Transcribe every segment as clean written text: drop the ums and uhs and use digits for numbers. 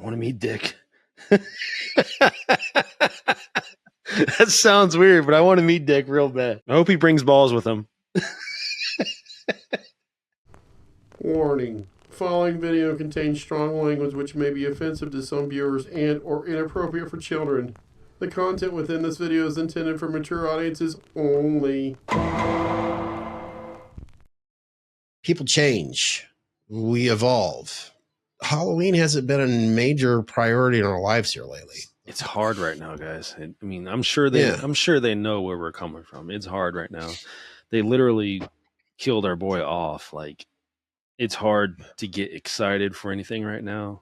I want to meet Dick. That sounds weird, but I want to meet Dick real bad. I hope he brings balls with him. Warning. Following video contains strong language which may be offensive to some viewers and or inappropriate for children. The content within this video is intended for mature audiences only. People change. We evolve. Halloween hasn't been a major priority in our lives here lately. It's hard right now, guys. I mean, I'm sure they know where we're coming from. It's hard right now. They literally killed our boy off. Like, it's hard to get excited for anything right now.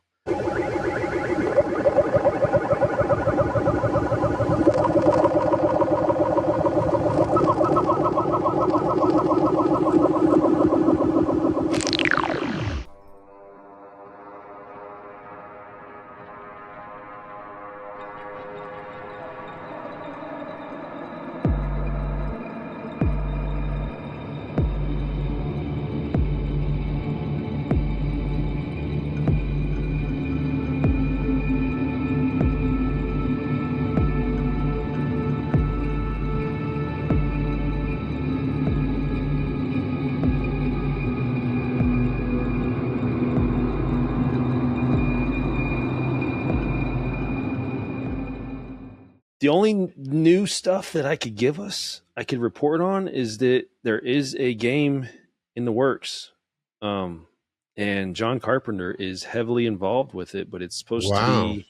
The only new stuff that I could report on is that there is a game in the works. And John Carpenter is heavily involved with it, but it's supposed to be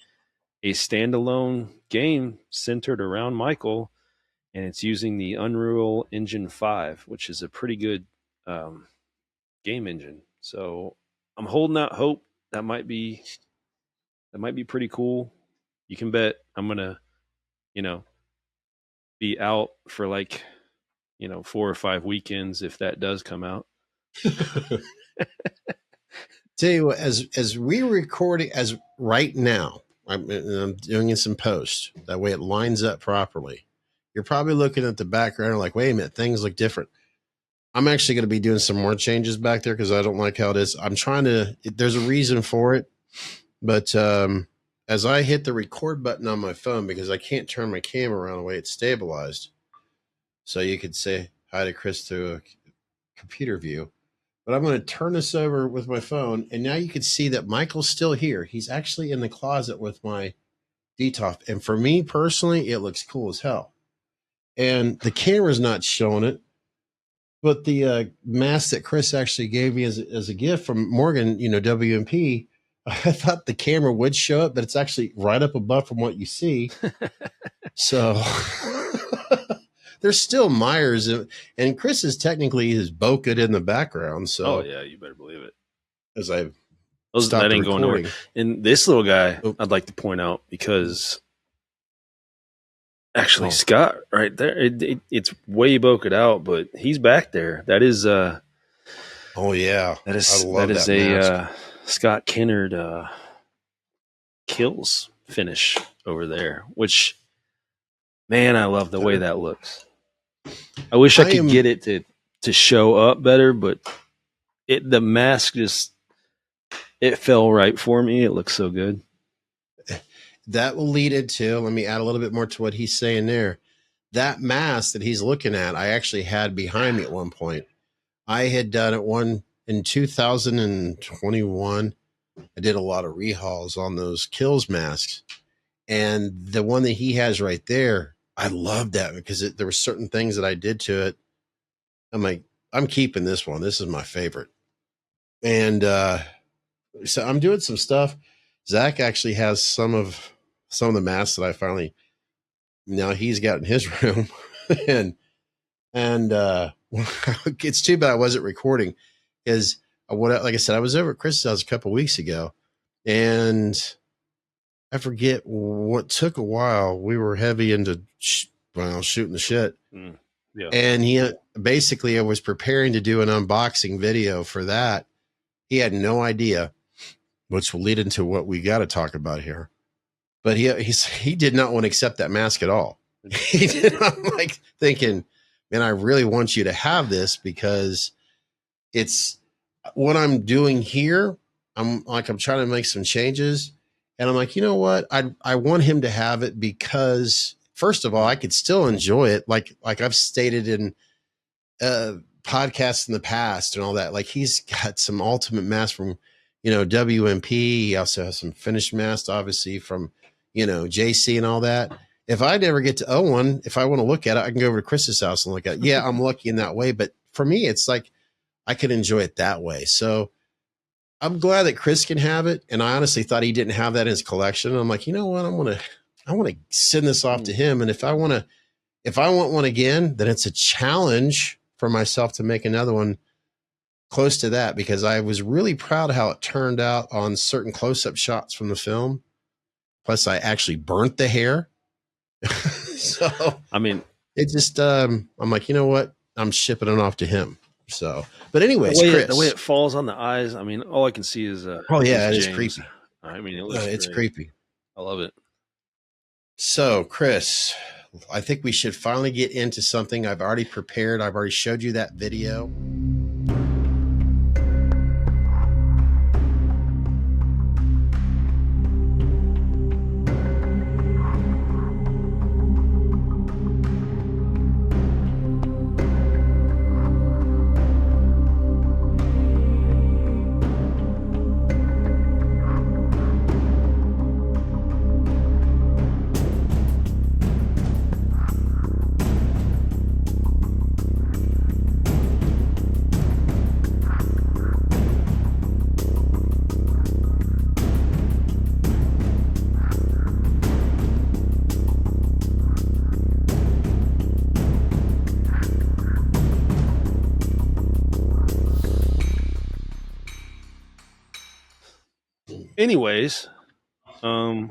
a standalone game centered around Michael, and it's using the Unreal Engine 5, which is a pretty good game engine. So I'm holding out hope. That might be pretty cool. You can bet I'm gonna be out for 4 or 5 weekends if that does come out. Tell you what, as we recording as right now, I'm doing some posts. That way it lines up properly. You're probably looking at the background like, wait a minute, things look different. I'm actually going to be doing some more changes back there because I don't like how it is. I'm trying to. There's a reason for it, but as I hit the record button on my phone, because I can't turn my camera around the way it's stabilized, so you could say hi to Chris through a computer view. But I'm going to turn this over with my phone, and now you can see that Michael's still here. He's actually in the closet with my DTOF, and for me personally, it looks cool as hell. And the camera's not showing it, but the mask that Chris actually gave me as a gift from Morgan, WMP, I thought the camera would show it, but it's actually right up above from what you see. So there's still Myers, and Chris is technically his bokeh in the background. So oh yeah, you better believe it. As I stopped that ain't going nowhere. And this little guy, I'd like to point out because actually Scott right there, it's way bokeh out, but he's back there. That is oh yeah, that is a Scott Kennard kills finish over there, which, man, I love the way that looks. I wish I could get it to show up better, but the mask it fell right for me. It looks so good. That will lead into, let me add a little bit more to what he's saying there. That mask that he's looking at, I actually had behind me at one point. I had done it in 2021. I did a lot of rehauls on those kills masks. And the one that he has right there, I love that because there were certain things that I did to it. I'm like, I'm keeping this one. This is my favorite. And so I'm doing some stuff. Zach actually has some of the masks that I finally, now he's got in his room. and it's too bad I wasn't recording because like I said, I was over at Chris's house a couple weeks ago, and I forget what took a while. We were heavy into shooting the shit. Yeah. And he basically, I was preparing to do an unboxing video for that. He had no idea, which will lead into what we got to talk about here. But he did not want to accept that mask at all. He did not like thinking, man, I really want you to have this because it's what I'm doing here. I'm trying to make some changes. And I'm like, you know what? I want him to have it because, first of all, I could still enjoy it. Like I've stated in podcasts in the past and all that. Like he's got some ultimate mass from, WMP. He also has some finished mass, obviously, from, JC and all that. If I never get to own one, if I want to look at it, I can go over to Chris's house and look at it. Yeah, I'm lucky in that way. But for me, it's like I could enjoy it that way. So I'm glad that Chris can have it. And I honestly thought he didn't have that in his collection. I'm like, you know what? I want to send this off to him. And if I want one again, then it's a challenge for myself to make another one close to that, because I was really proud of how it turned out on certain close-up shots from the film. Plus I actually burnt the hair. So, I mean, it just, I'm like, you know what? I'm shipping it off to him. So, but anyways, the Chris, way it falls on the eyes, I mean, all I can see is oh yeah, it is creepy. I mean, it's creepy. I love it. So, Chris, I think we should finally get into something I've already prepared. I've already showed you that video. Anyways, what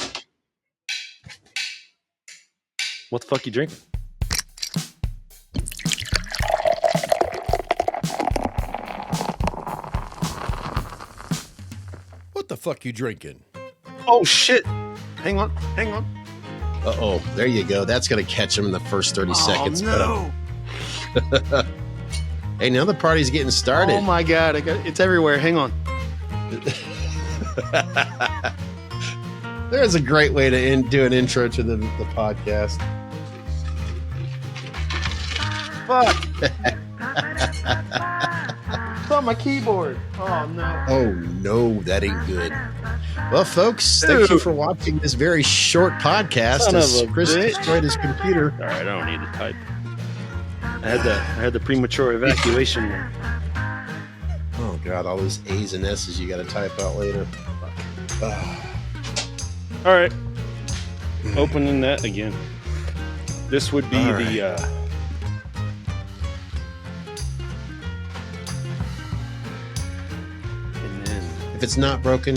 the fuck you drinking? What the fuck you drinking? Oh shit! Hang on. Uh-oh, there you go. That's going to catch him in the first 30 seconds. No. Hey, now the party's getting started. Oh my god, it's everywhere. Hang on. There's a great way to do an intro to the podcast. Fuck. It's on my keyboard. Oh no. Oh no, that ain't good. Well, folks, thank you for watching this very short podcast as Chris destroyed his computer. All right, I don't need to type. I had the premature evacuation. Oh god, all those A's and S's you got to type out later. All right, opening that again. This would be the. And then, if it's not broken,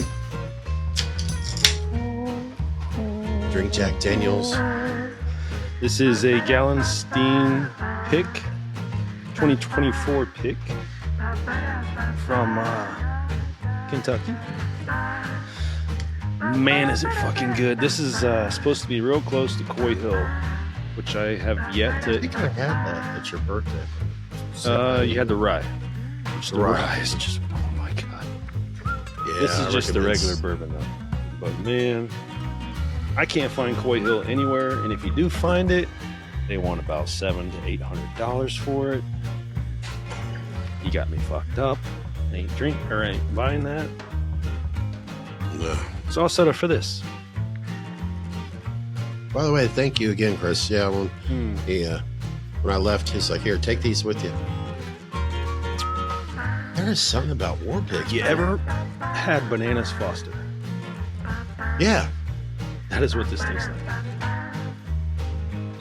drink Jack Daniels. This is a Gallenstein pick, 2024 pick from Kentucky. Man, is it fucking good. This is supposed to be real close to Coy Hill, which I have yet to... I think I had that at your birthday. You had the rye. The rye. Rye is just... Oh my god. Yeah, this is just the regular bourbon though. But man, I can't find Coy Hill anywhere, and if you do find it, they want about $700 to $800 for it. You got me fucked up. I ain't buying that. No. So I'll settle for this. By the way, thank you again, Chris. Yeah, when I left, he's like, "Here, take these with you." There is something about War Pigs. You ever had bananas Foster? Yeah. That is what this tastes like.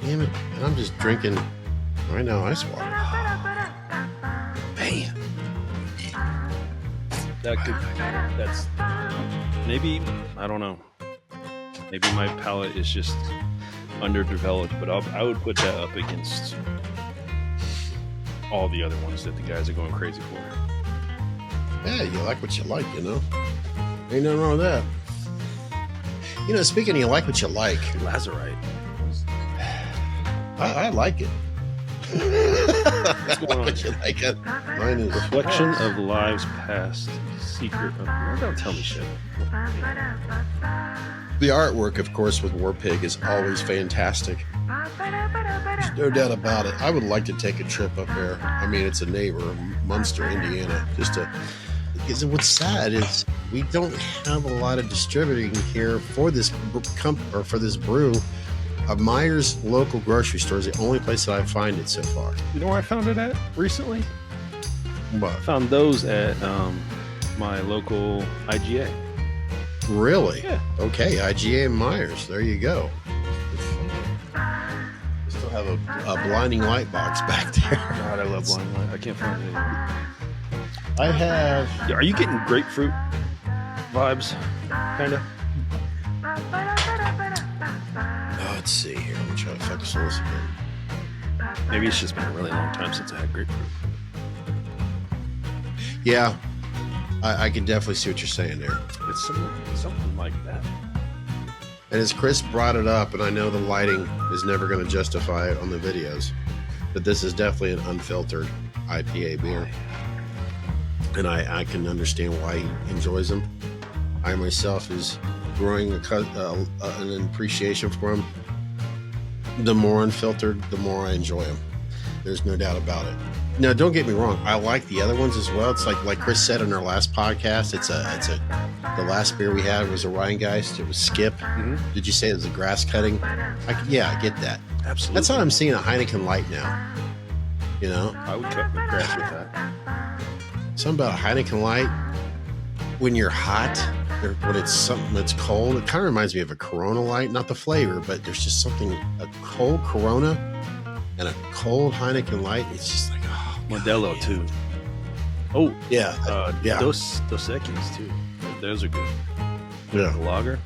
Damn it! And I'm just drinking right now ice water. Man, that's maybe, I don't know. Maybe my palate is just underdeveloped, but I would put that up against all the other ones that the guys are going crazy for. Yeah, you like what you like, you know? Ain't nothing wrong with that. You know, speaking of you like what you like, Lazarite. I like it. What's going on? What you like it. Mine is Reflection of lives past, secret of... Don't tell me shit. The artwork, of course, with War Pig is always fantastic. There's no doubt about it. I would like to take a trip up there. I mean, it's a neighbor, Munster, Indiana. Because what's sad is we don't have a lot of distributing here for this for this brew. Myers local grocery store is the only place that I find it so far. You know where I found it at recently? What? I found those at my local IGA. Really? Yeah. Okay, IGA and Myers. There you go. Still have a blinding light box back there. God, I love blinding light. I can't find it anymore. I have. Yeah, are you getting grapefruit vibes? Kind of. Oh, let's see here. Let me try to focus on this again. Maybe it's just been a really long time since I had grapefruit. Yeah, I can definitely see what you're saying there. It's something like that. And as Chris brought it up, and I know the lighting is never going to justify it on the videos, but this is definitely an unfiltered IPA beer. And I can understand why he enjoys them. I myself is growing an appreciation for them. The more unfiltered, the more I enjoy them. There's no doubt about it. Now, don't get me wrong. I like the other ones as well. It's like Chris said in our last podcast. The last beer we had was a Rheingeist. It was Skip. Mm-hmm. Did you say it was a grass cutting? I get that. Absolutely. That's how I'm seeing a Heineken Light now. You know, I would cut the grass with that. something about a Heineken Light when you're hot, or when it's something that's cold. It kind of reminds me of a Corona Light, not the flavor, but there's just something, a cold Corona and a cold Heineken Light. It's just like, oh, Modelo God, too. Oh yeah, yeah, Dos Equis too. Those are good. yeah. Lager.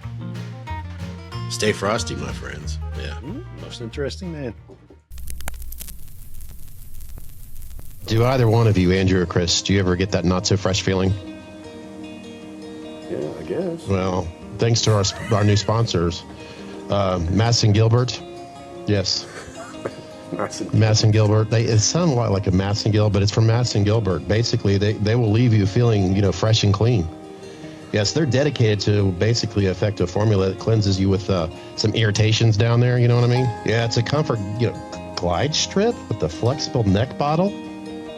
Stay frosty, my friends. Yeah. Most interesting man. Do either one of you, Andrew or Chris, do you ever get that not so fresh feeling? Yeah, I guess. Well, thanks to our new sponsors, Mass and Gilbert. Yes, Mass and Gilbert. It sounds a lot like a Mass and Gil, but it's from Mass and Gilbert. Basically, they will leave you feeling, fresh and clean. Yes, they're dedicated to basically affect a formula that cleanses you with some irritations down there. You know what I mean? Yeah, it's a comfort, glide strip with the flexible neck bottle.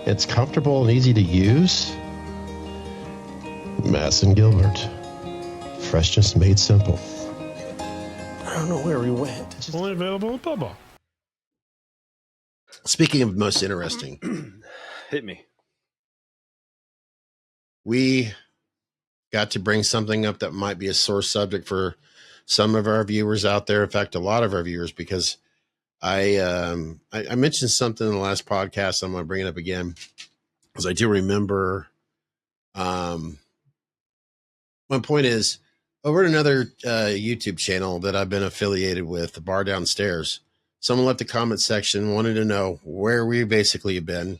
It's comfortable and easy to use. Mass and Gilbert. Freshness made simple. I don't know where we went. It's only available at Bubba. Speaking of most interesting, Hit me. we got to bring something up that might be a sore subject for some of our viewers out there. In fact, a lot of our viewers, because I mentioned something in the last podcast. I'm going to bring it up again because I do remember. My point is, over at another YouTube channel that I've been affiliated with, the Bar Downstairs, someone left a comment section, wanted to know where we basically have been.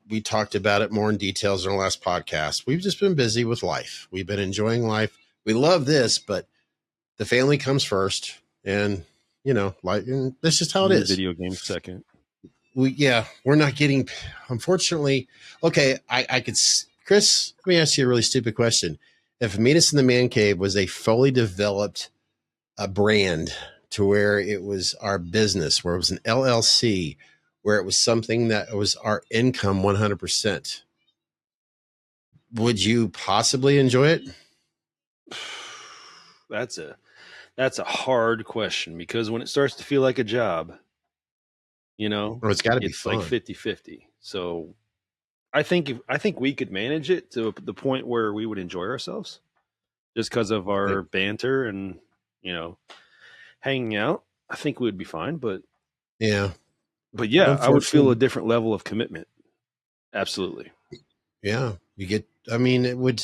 We talked about it more in details in our last podcast. We've just been busy with life. We've been enjoying life. We love this, but the family comes first, and and that's just how it is. Video game second. We're not getting, unfortunately. Okay, I could, Chris, let me ask you a really stupid question. If Meet Us in the Man Cave was a fully developed brand to where it was our business, where it was an LLC, where it was something that was our income 100%, would you possibly enjoy it? That's a hard question, because when it starts to feel like a job, Well, it's got to be it's fun. like 50-50. So I think we could manage it to the point where we would enjoy ourselves just because of our banter and, hanging out. I think we would be fine, but yeah, I would feel a different level of commitment. Absolutely. yeah. It would.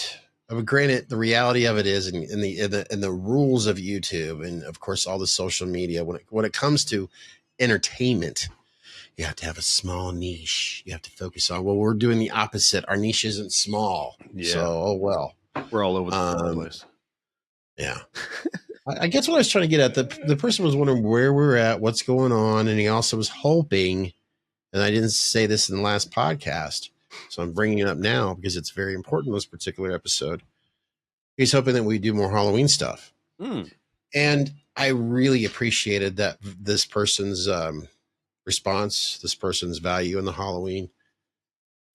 Granted, the reality of it is, in the rules of YouTube, and of course all the social media, when it comes to entertainment, you have to have a small niche. You have to focus on. Well, we're doing the opposite. Our niche isn't small. Yeah. So, We're all over the place. Yeah. I guess what I was trying to get at, the person was wondering where we're at, what's going on, and he also was hoping, and I didn't say this in the last podcast, so I'm bringing it up now because it's very important in this particular episode. He's hoping that we do more Halloween stuff. And I really appreciated that this person's response, this person's value in the Halloween.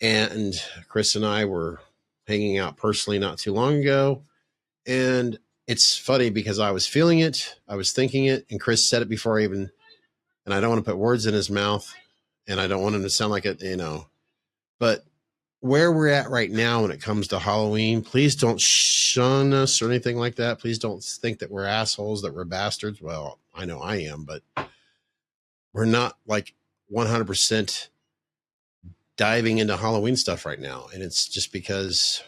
And Chris and I were hanging out personally not too long ago. And it's funny because I was feeling it, I was thinking it, and Chris said it before I even, and I don't want to put words in his mouth, and I don't want him to sound like it, but where we're at right now when it comes to Halloween, please don't shun us or anything like that. Please don't think that we're assholes, that we're bastards. Well, I know I am, but we're not like 100% diving into Halloween stuff right now. And it's just because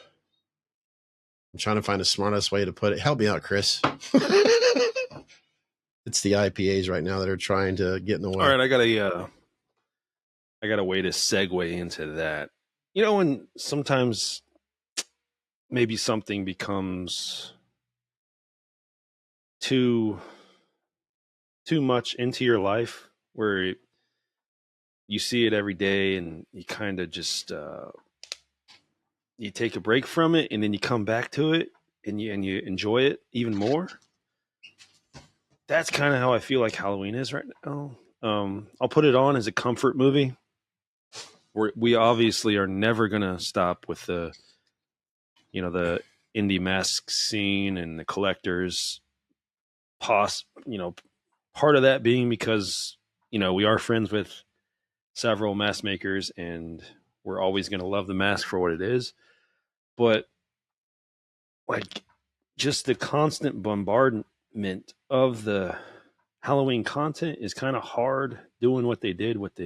I'm trying to find the smartest way to put it. Help me out, Chris. It's the IPAs right now that are trying to get in the way. All right, I got a way to segue into that. When sometimes maybe something becomes too much into your life, where you see it every day, and you kind of just you take a break from it, and then you come back to it, and you enjoy it even more. That's kind of how I feel like Halloween is right now. I'll put it on as a comfort movie. We obviously are never gonna stop with the indie mask scene and the collectors. Part of that being because we are friends with several mask makers, and we're always gonna love the mask for what it is. But like, just the constant bombardment of the Halloween content is kind of hard doing what they did with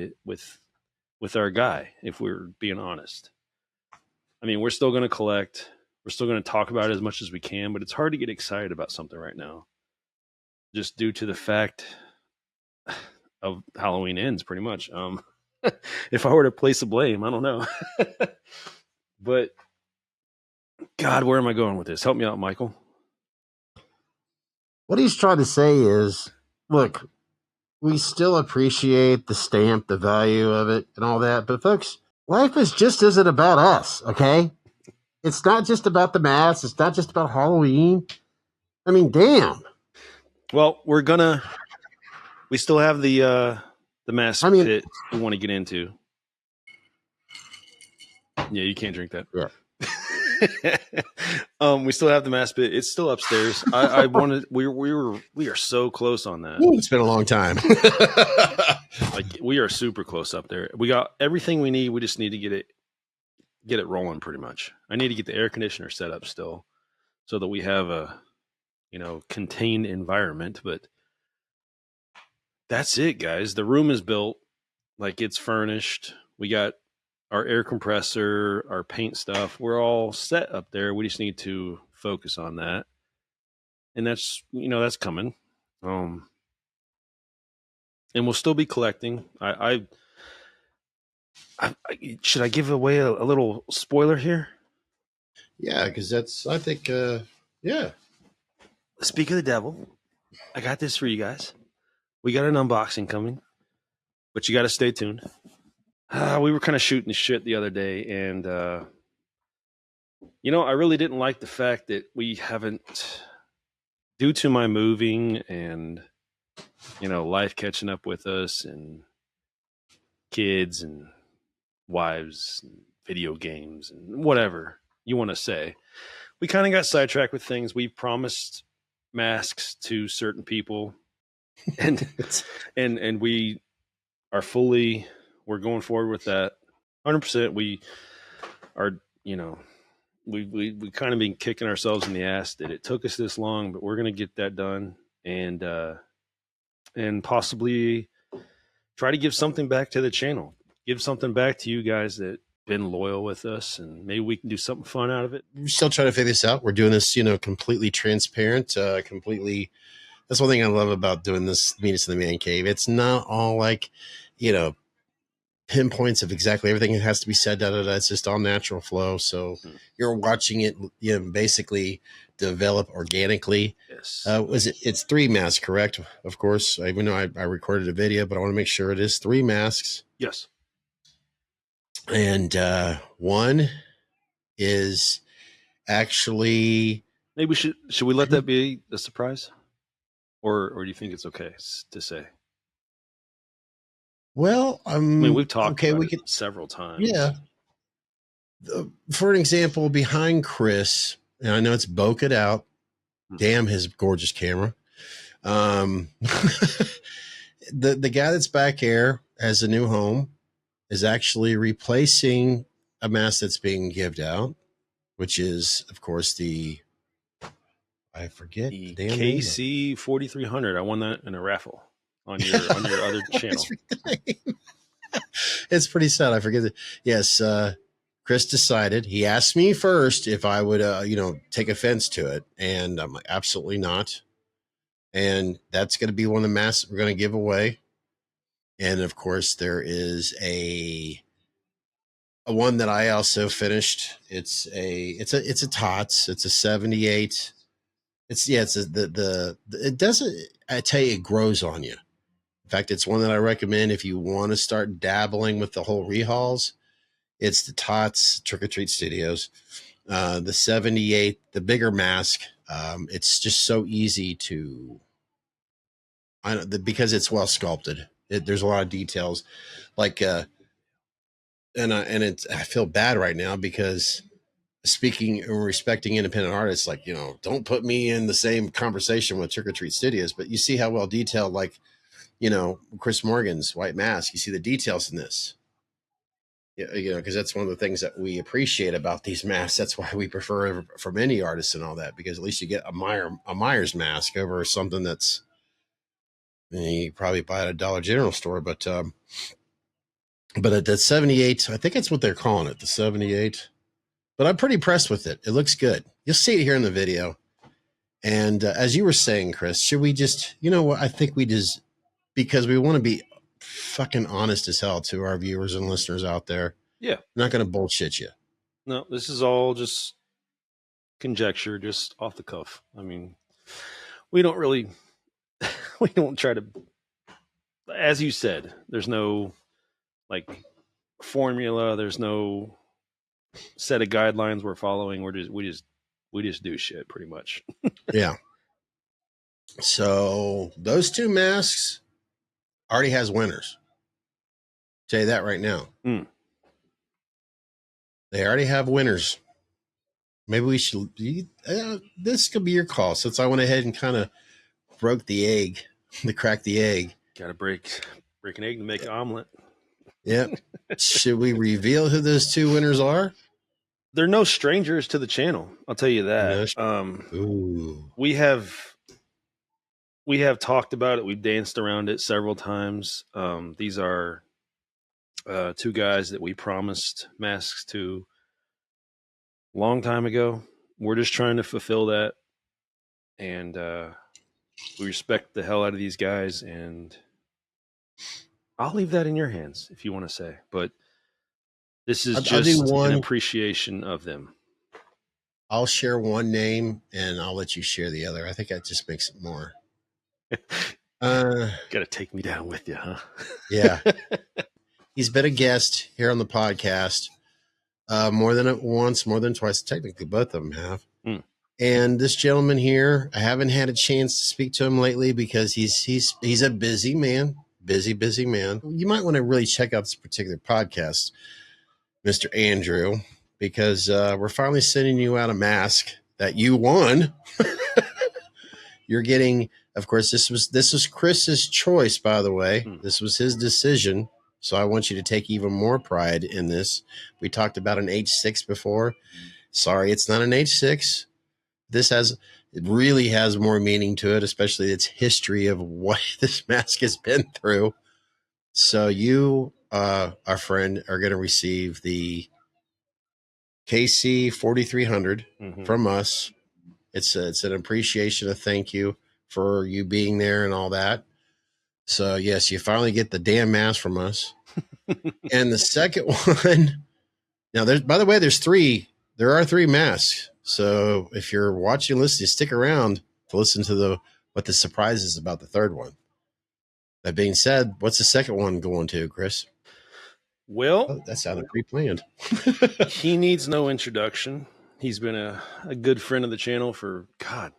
our guy, if we're being honest. I mean, we're still going to collect. We're still going to talk about it as much as we can, but it's hard to get excited about something right now, just due to the fact of Halloween ends, pretty much. If I were to place a blame, I don't know. But, God, where am I going with this? Help me out, Michael. What he's trying to say is, look, we still appreciate the stamp, the value of it, and all that. But, folks, life is just isn't about us, okay? It's not just about the mask. It's not just about Halloween. I mean, damn. Well, we still have the mask pit we want to get into. Yeah, you can't drink that. Yeah. We still have the mask pit. It's still upstairs. I wanted. We are so close on that. Ooh, it's been a long time. Like, we are super close up there. We got everything we need. We just need to get it rolling, pretty much. I need to get the air conditioner set up still, so that we have a contained environment. But that's it, guys. The room is built, like, it's furnished. We got our air compressor, our paint stuff. We're all set up there. We just need to focus on that. And that's coming. And we'll still be collecting. I should I give away a little spoiler here? Yeah, because I think, yeah. Speak of the devil, I got this for you guys. We got an unboxing coming, but you got to stay tuned. We were kind of shooting the shit the other day, and I really didn't like the fact that we haven't, due to my moving and life catching up with us, and kids and wives and video games and whatever you want to say, we kind of got sidetracked with things. We promised masks to certain people, and we are we're going forward with that 100%. We are, we kind of been kicking ourselves in the ass that it took us this long, but we're going to get that done, and possibly try to give something back to the channel, give something back to you guys that been loyal with us, and maybe we can do something fun out of it. We're still trying to figure this out. We're doing this, completely transparent, completely. That's one thing I love about doing this Meet Us in the Man Cave. It's not all like, pinpoints of exactly everything that has to be said. It's just all natural flow. So you're watching it, basically develop organically. Yes. It's 3 masks, correct? Of course, even though I recorded a video, but I want to make sure it is 3 masks. Yes. And one is actually, maybe should we let that be a surprise? or do you think it's okay to say? Well, I mean, we've talked okay. about We it could, several times. yeah. For an example, behind Chris, and I know it's bokeh out. Damn, his gorgeous camera. The guy that's back here has a new home, is actually replacing a mask that's being given out, which is, of course, I forget the The damn name. KC 4300. I won that in a raffle on your other channel. It's pretty sad. I forget it. Yes, Chris decided. He asked me first if I would, take offense to it, and I'm like, absolutely not. And that's going to be one of the masks we're going to give away. And of course, there is a one that I also finished. It's a TOTS. It's a 78. It doesn't. I tell you, it grows on you. In fact, it's one that I recommend if you want to start dabbling with the whole rehauls. It's the TOTS Trick or Treat Studios, the 78, the bigger mask. It's just so easy to, because it's well sculpted. There's a lot of details, like, I feel bad right now because speaking and respecting independent artists, like, don't put me in the same conversation with Trick or Treat Studios, but you see how well detailed, like, Chris Morgan's white mask. You see the details in this. Because that's one of the things that we appreciate about these masks. That's why we prefer from any artist and all that, because at least you get a Myers mask over something that's, you probably buy at a Dollar General store. But at the 78, I think that's what they're calling it, the 78. But I'm pretty impressed with it. It looks good. You'll see it here in the video. And as you were saying, Chris, should we just, what? I think we just, because we want to be fucking honest as hell to our viewers and listeners out there. Yeah. I'm not going to bullshit you. No, this is all just conjecture, just off the cuff. I mean, we don't try to, as you said, there's no like formula. There's no set of guidelines we're following. We just do shit pretty much. Yeah. So those two masks already has winners. Tell you that right now. They already have winners. Maybe we should. This could be your call, since I went ahead and kind of broke the egg, crack the egg. Got to break an egg to make an omelet. Yep. Should we reveal who those two winners are? They're no strangers to the channel. I'll tell you that. Ooh. We have talked about it. We've danced around it several times. These are two guys that we promised masks to a long time ago. We're just trying to fulfill that. And we respect the hell out of these guys. And I'll leave that in your hands if you want to say. But this is just an appreciation of them. I'll share one name and I'll let you share the other. I think that just makes it more. Got to take me down with you, huh? Yeah. He's been a guest here on the podcast more than once, more than twice. Technically, both of them have. And this gentleman here, I haven't had a chance to speak to him lately because he's a busy man, busy man. You might want to really check out this particular podcast, Mr. Andrew, because we're finally sending you out a mask that you won. You're getting, of course, this was Chris's choice, by the way. This was his decision. So I want you to take even more pride in this. We talked about an H6 before. Sorry, it's not an H6. It really has more meaning to it, especially its history of what this mask has been through. So you, our friend, are going to receive the KC 4300 from us. It's an appreciation, a thank you for you being there and all that. So yes, you finally get the damn mask from us. And the second one, now by the way, there are three masks. So if you're watching and listening, stick around to listen to what the surprise is about the third one. That being said, what's the second one going to, Chris? Well, that sounded pre-planned. He needs no introduction. He's been a good friend of the channel for, God,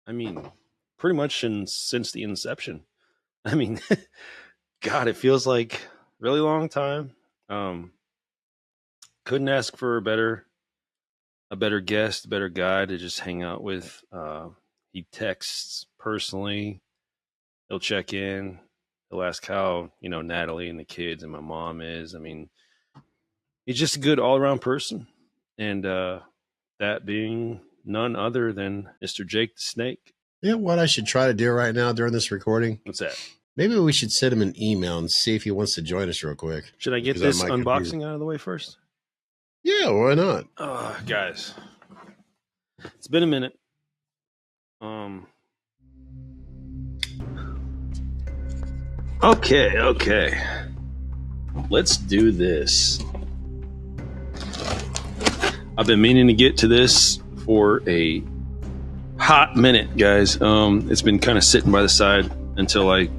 I mean, pretty much since the inception. I mean, God, it feels like a really long time. Couldn't ask for a better guest, a better guy to just hang out with. He texts personally. He'll check in. He'll ask how, Natalie and the kids and my mom is. I mean, he's just a good all around person. And that being none other than Mr. Jake the Snake. You know what I should try to do right now during this recording? What's that? Maybe we should send him an email and see if he wants to join us real quick. Should I get this unboxing out of the way first? Yeah, why not? Guys, it's been a minute. Okay. Let's do this. I've been meaning to get to this for a hot minute, guys. It's been kind of sitting by the side until I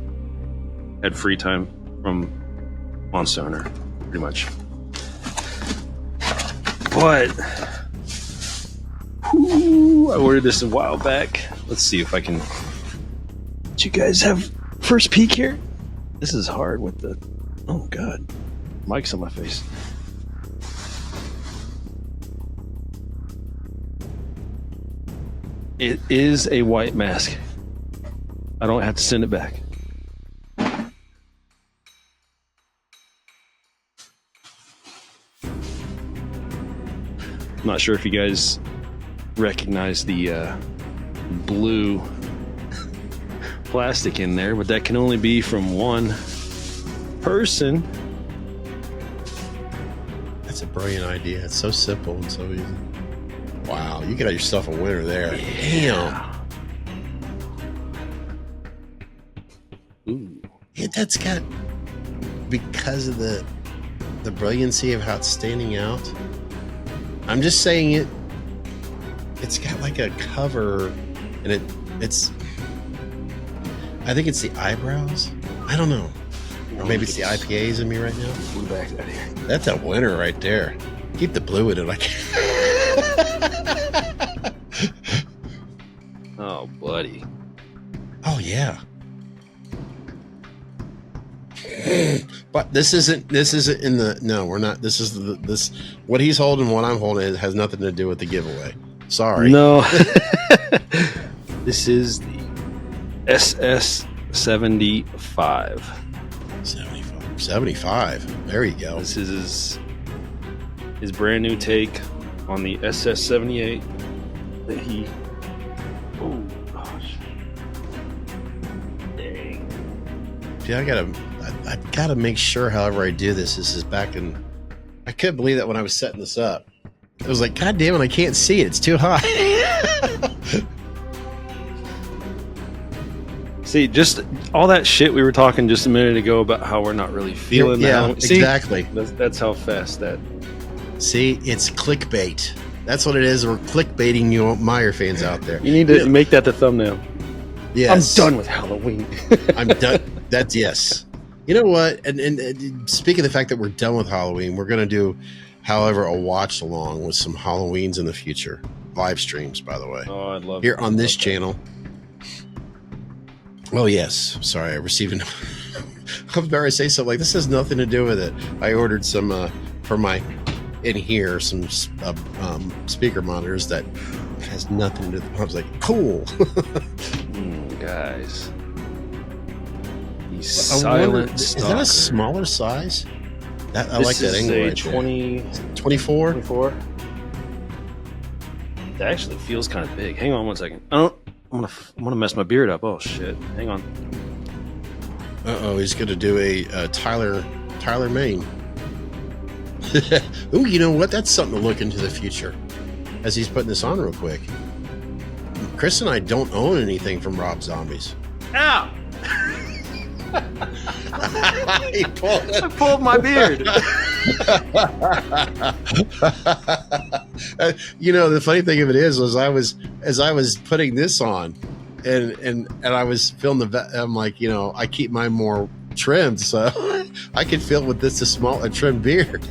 had free time from Monster Hunter, pretty much. But I ordered this a while back. Let's see if I can let you guys have first peek here. This is hard with the, oh God, mic's on my face. It is a white mask. I don't have to send it back. I'm not sure if you guys recognize the blue plastic in there, but that can only be from one person. That's a brilliant idea. It's so simple and so easy. Wow, you got yourself a winner there. Yeah. Damn. Ooh. Yeah, that's got, because of the brilliancy of how it's standing out. I'm just saying it's got like a cover, and it's I think it's the eyebrows. I don't know. Or maybe it's the IPAs in me right now. Blue back out of here. That's a winner right there. Keep the blue in it. Oh, buddy. Oh yeah. But this isn't in the, no, we're not. This is this what he's holding, what I'm holding, it has nothing to do with the giveaway. Sorry. No. This is the SS 75. 75. There you go. This is his brand new take on the SS 78 that he, oh gosh. Dang. See, I gotta make sure, however I do this is back in, I couldn't believe that when I was setting this up. I was like, God damn it, I can't see it. It's too high. See, just all that shit we were talking just a minute ago about how we're not really feeling yeah, that. See, exactly. That's how fast that. See, it's clickbait. That's what it is. We're clickbaiting you Meyer fans out there. You need to make that the thumbnail. Yes. I'm done with Halloween. I'm done. That's yes. You know what? And speaking of the fact that we're done with Halloween, we're going to do, however, a watch along with some Halloweens in the future. Live streams, by the way. Oh, I'd love here on this that. channel. Oh, yes. Sorry, I received an... I was about to say something like, this has nothing to do with it. I ordered some, for my, in here, some speaker monitors that has nothing to do. I was like, cool. Guys. These Silent silent Is that a smaller size? I like that angle right 20, 24? 24. That actually feels kind of big. Hang on one second. I'm gonna mess my beard up. Oh shit! Hang on. Uh-oh, he's gonna do a Tyler Maine. Ooh, you know what? That's something to look into the future. As he's putting this on real quick. Chris and I don't own anything from Rob Zombies. Ow! I pulled my beard. You know, the funny thing of it is, as I was putting this on, and I was feeling I'm like, you know, I keep mine more trimmed, so I can feel with this a trimmed beard.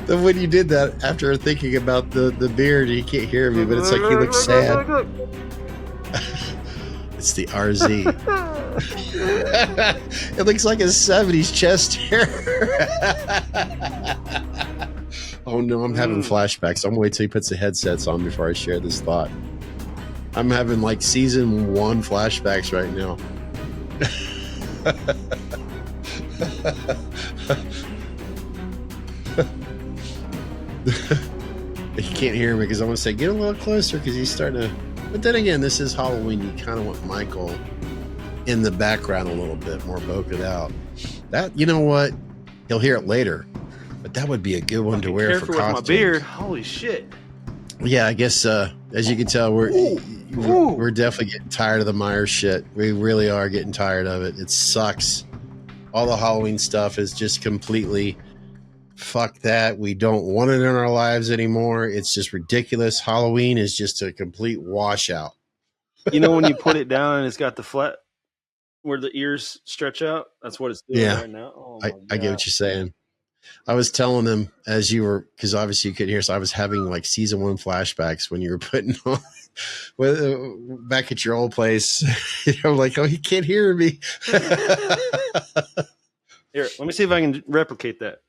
When you did that, after thinking about the beard, you can't hear me, but it's like he looks sad. It's the RZ. It looks like a 70s chest hair. Oh no, I'm having flashbacks. I'm gonna wait till he puts the headsets on before I share this thought. I'm having like season 1 flashbacks right now. You can't hear me because I want to say get a little closer because he's starting to. But then again, this is Halloween. You kind of want Michael in the background a little bit more, boked out. That, you know what? He'll hear it later, but that would be a good one to wear for costumes. With my beard. Holy shit! Yeah, I guess as you can tell, we're definitely getting tired of the Myers shit. We really are getting tired of it. It sucks. All the Halloween stuff is just completely fuck that. We don't want it in our lives anymore. It's just ridiculous. Halloween is just a complete washout. You know when you put it down and it's got the flat where the ears stretch out? That's what it's doing right now. Oh I get what you're saying. I was telling them as you were, because obviously you couldn't hear, so I was having like season 1 flashbacks when you were putting on back at your old place. I'm like, oh, he can't hear me. Here, let me see if I can replicate that.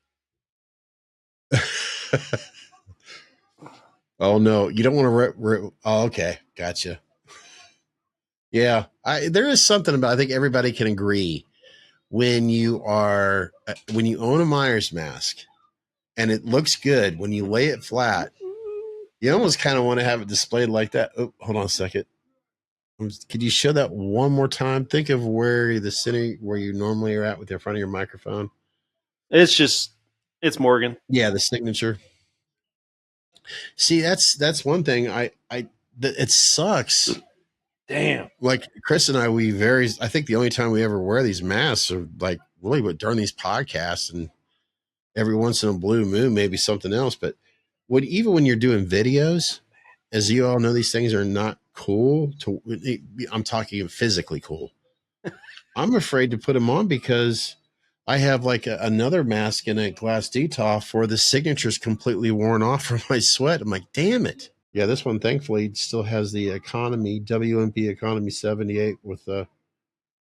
Oh no, you don't want to. Oh, okay, gotcha. Yeah, there is something about. I think everybody can agree when you own a Myers mask and it looks good when you lay it flat. You almost kind of want to have it displayed like that. Oh, hold on a second. Could you show that one more time? Think of where you normally are at with the front of your microphone. It's Morgan. Yeah, the signature. See, that's one thing. It sucks. Damn. Like Chris and I, I think the only time we ever wear these masks are like really during these podcasts and every once in a blue moon, maybe something else. But even when you're doing videos, as you all know, these things are not cool. I'm talking physically cool. I'm afraid to put them on because I have like another mask in a glass detox where the signature's completely worn off from my sweat. I'm like, damn it. Yeah, this one thankfully still has the economy, WMP Economy 78 with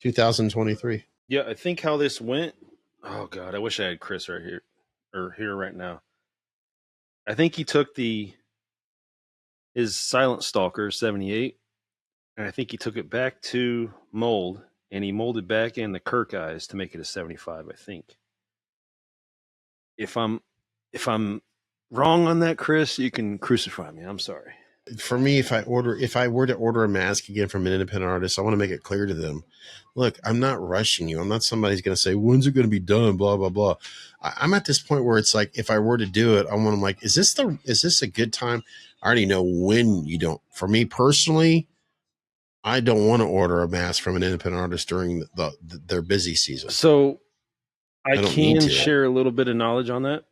2023. Yeah, I think how this went. Oh God, I wish I had Chris right here or here right now. I think he took his Silent Stalker 78, and I think he took it back to mold, and he molded back in the Kirk eyes to make it a 75. I think. If I'm wrong on that, Chris, you can crucify me. I'm sorry. For me, if I were to order a mask again from an independent artist, I want to make it clear to them, look, I'm not rushing you. I'm not somebody who's going to say, when's it going to be done? Blah, blah, blah. I'm at this point where it's like, if I were to do it, I want them like, is this a good time? I already know when you don't. For me personally, I don't want to order a mask from an independent artist during their busy season. So I can share a little bit of knowledge on that.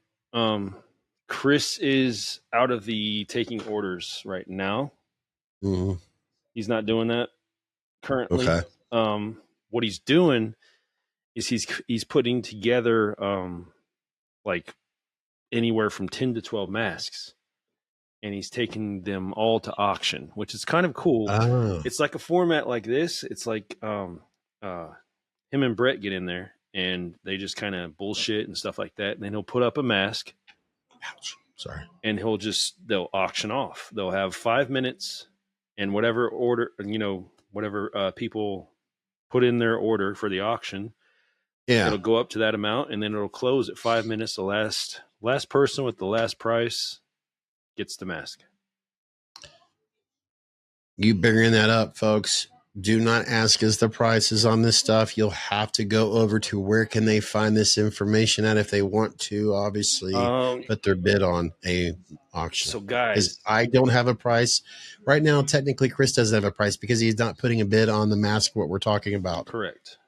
Chris is out of the taking orders right now. Mm-hmm. He's not doing that currently. Okay. What he's doing is he's putting together like anywhere from 10 to 12 masks, and he's taking them all to auction, which is kind of cool. Oh. It's like a format like this. It's like him and Brett get in there and they just kind of bullshit and stuff like that, and then he'll put up a mask. Ouch. Sorry. And they'll auction off. They'll have 5 minutes, and whatever order, whatever people put in their order for the auction, it'll go up to that amount, and then it'll close at 5 minutes. The last person with the last price gets the mask. You bringing that up, folks. Do not ask us the prices on this stuff. You'll have to go over to where can they find this information at if they want to, obviously, put their bid on a auction. So guys, I don't have a price right now. Technically, Chris doesn't have a price because he's not putting a bid on the mask, what we're talking about. Correct.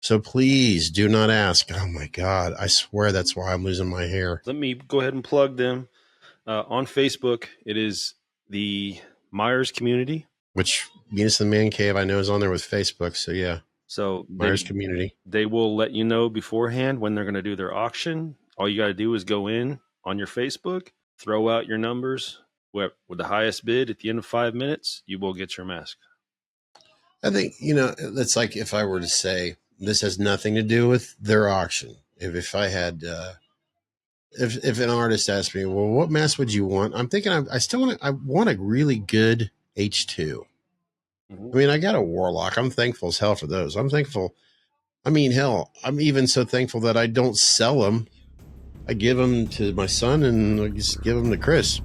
So please do not ask. Oh my God. I swear that's why I'm losing my hair. Let me go ahead and plug them on Facebook. It is the Myers community. Which Venus and the Man Cave, I know, is on there with Facebook. So, yeah. So Myers community. They will let you know beforehand when they're going to do their auction. All you got to do is go in on your Facebook, throw out your numbers. With the highest bid at the end of 5 minutes, you will get your mask. I think, that's like if I were to say this has nothing to do with their auction. If I had, if an artist asked me, well, what mask would you want? I'm thinking I want a really good H2. I mean, I got a Warlock. I'm thankful as hell for those. I'm thankful. I mean, hell, I'm even so thankful that I don't sell them. I give them to my son and I just give them to Chris.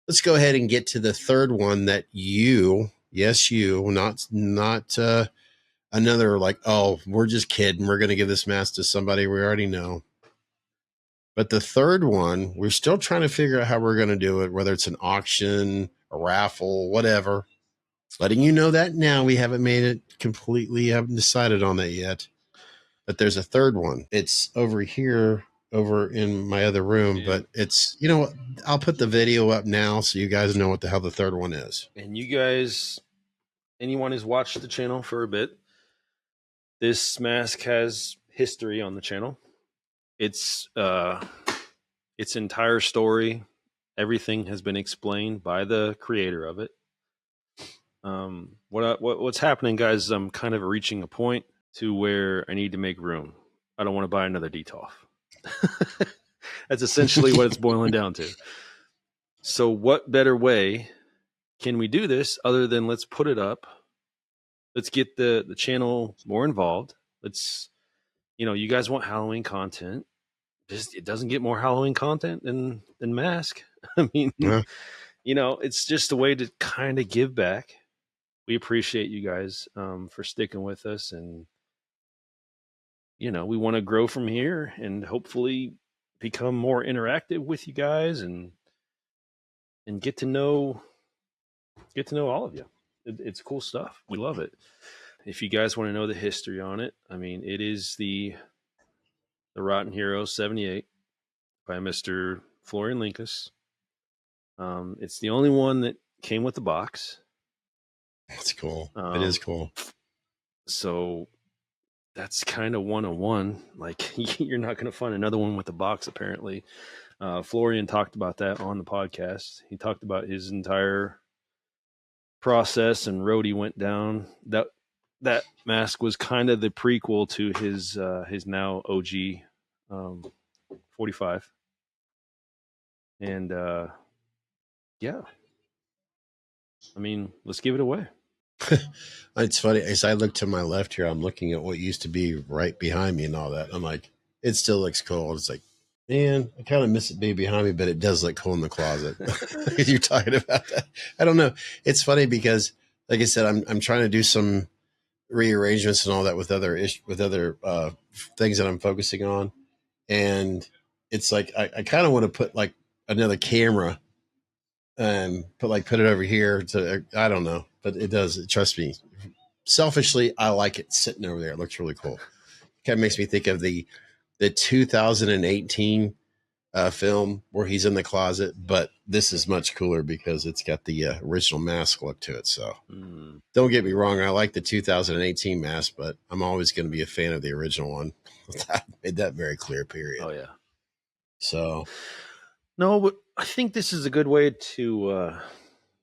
Let's go ahead and get to the third one that yes, you, not another like, oh, we're just kidding. We're going to give this mask to somebody we already know. But the third one, we're still trying to figure out how we're going to do it, whether it's an auction, a raffle, whatever. Letting you know that now. We haven't made it completely, haven't decided on that yet. But there's a third one. It's over here, over in my other room. Yeah. But it's, what? I'll put the video up now so you guys know what the hell the third one is. And you guys, anyone who's watched the channel for a bit, this mask has history on the channel. Its entire story, everything has been explained by the creator of it. What's happening, guys, is I'm kind of reaching a point to where I need to make room. I don't want to buy another DTOF. That's essentially what it's boiling down to. So what better way can we do this other than let's put it up? Let's get the channel more involved. Let's, you guys want Halloween content. It doesn't get more Halloween content than Mask. I mean, yeah. It's just a way to kind of give back. We appreciate you guys for sticking with us, and we want to grow from here and hopefully become more interactive with you guys and get to know all of you. It's cool stuff. We love it. If you guys want to know the history on it, I mean, it is the Rotten Hero 78 by Mr. Florian Linkus. It's the only one that came with the box. That's cool. It is cool. So that's kind of 101. Like, you're not going to find another one with a box, apparently. Florian talked about that on the podcast. He talked about his entire process and road he went down. That mask was kind of the prequel to his now OG 45. And yeah, I mean, let's give it away. It's funny. As I look to my left here, I'm looking at what used to be right behind me and all that. I'm like, it still looks cool. It's like, man, I kind of miss it being behind me, but it does look cool in the closet. You're talking about that. I don't know. It's funny because, like I said, I'm trying to do some rearrangements and all that with other things that I'm focusing on, and it's like I kind of want to put like another camera and put it over here to, I don't know, but it does. Trust me. Selfishly, I like it sitting over there. It looks really cool. Kind of makes me think of the 2018 film where he's in the closet, but this is much cooler because it's got the original mask look to it. So don't get me wrong. I like the 2018 mask, but I'm always going to be a fan of the original one. I made that very clear, period. Oh, yeah. So. No, but I think this is a good way to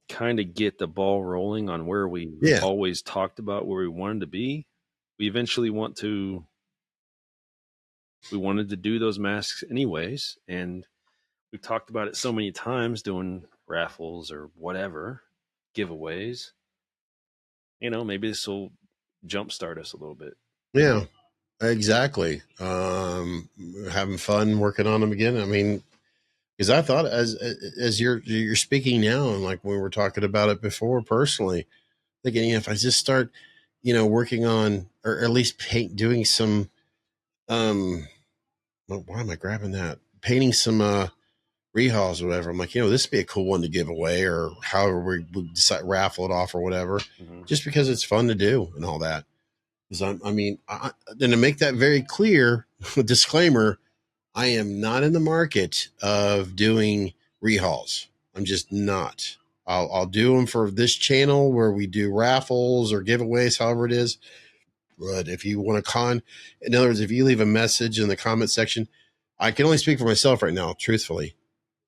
kind of get the ball rolling on where we always talked about where we wanted to be. We wanted to do those masks anyways, and we've talked about it so many times, doing raffles or whatever, giveaways. Maybe this will jumpstart us a little bit. Yeah. Exactly. Having fun working on them again. I mean, because I thought as you're speaking now, and like we were talking about it before, personally thinking, if I just start, working on, or at least doing some, why am I grabbing that? Painting some rehauls or whatever. I'm like, this would be a cool one to give away, or however we decide raffle it off or whatever, just because it's fun to do and all that. Because then to make that very clear, disclaimer, I am not in the market of doing rehauls. I'm just not. I'll do them for this channel where we do raffles or giveaways, however it is. But if you want to in other words, if you leave a message in the comment section, I can only speak for myself right now, truthfully.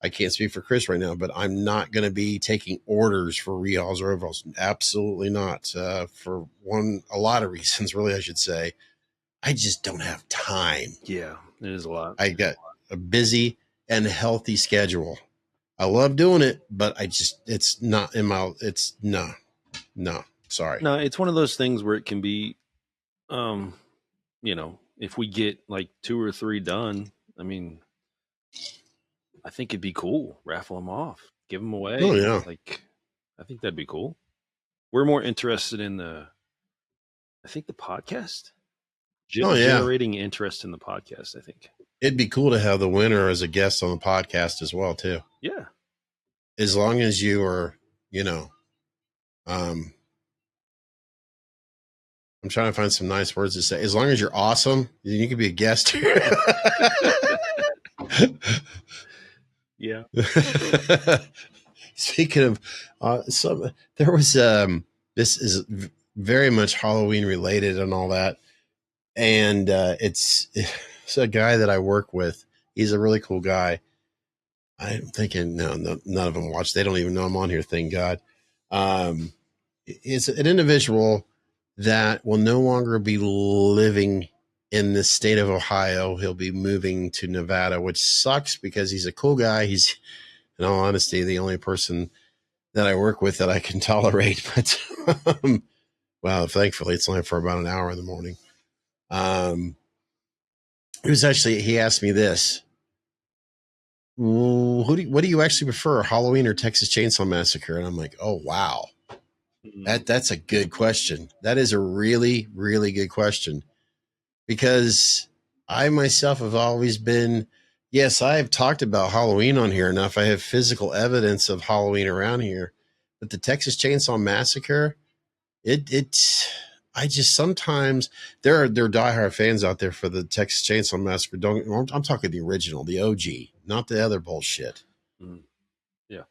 I can't speak for Chris right now, but I'm not going to be taking orders for rehauls or overhauls. Absolutely not. For a lot of reasons, really, I should say. I just don't have time. Yeah, it is a lot. I got a busy and healthy schedule. I love doing it, but it's not in my, no, sorry. No, it's one of those things where it can be, if we get like 2 or 3 done, I mean, I think it'd be cool. Raffle them off, give them away. Oh, yeah. Like, I think that'd be cool. We're more interested in the podcast. Generating interest in the podcast, I think. It'd be cool to have the winner as a guest on the podcast as well, too. Yeah. As long as you are, I'm trying to find some nice words to say. As long as you're awesome, you can be a guest here. Yeah. Speaking of, there was, this is very much Halloween related and all that. And it's a guy that I work with. He's a really cool guy. I'm thinking, no, none of them watch. They don't even know I'm on here. Thank God. It's an individual that will no longer be living in the state of Ohio. He'll be moving to Nevada, which sucks because he's a cool guy. He's, in all honesty, the only person that I work with that I can tolerate. But well, thankfully, it's only for about an hour in the morning. He asked me this. What do you actually prefer, Halloween or Texas Chainsaw Massacre? And I'm like, oh, wow. That's a good question. That is a really, really good question, because I myself have always been, yes, I have talked about Halloween on here enough. I have physical evidence of Halloween around here, but the Texas Chainsaw Massacre, I just sometimes there are diehard fans out there for the Texas Chainsaw Massacre. I'm talking the original, the OG, not the other bullshit. Yeah.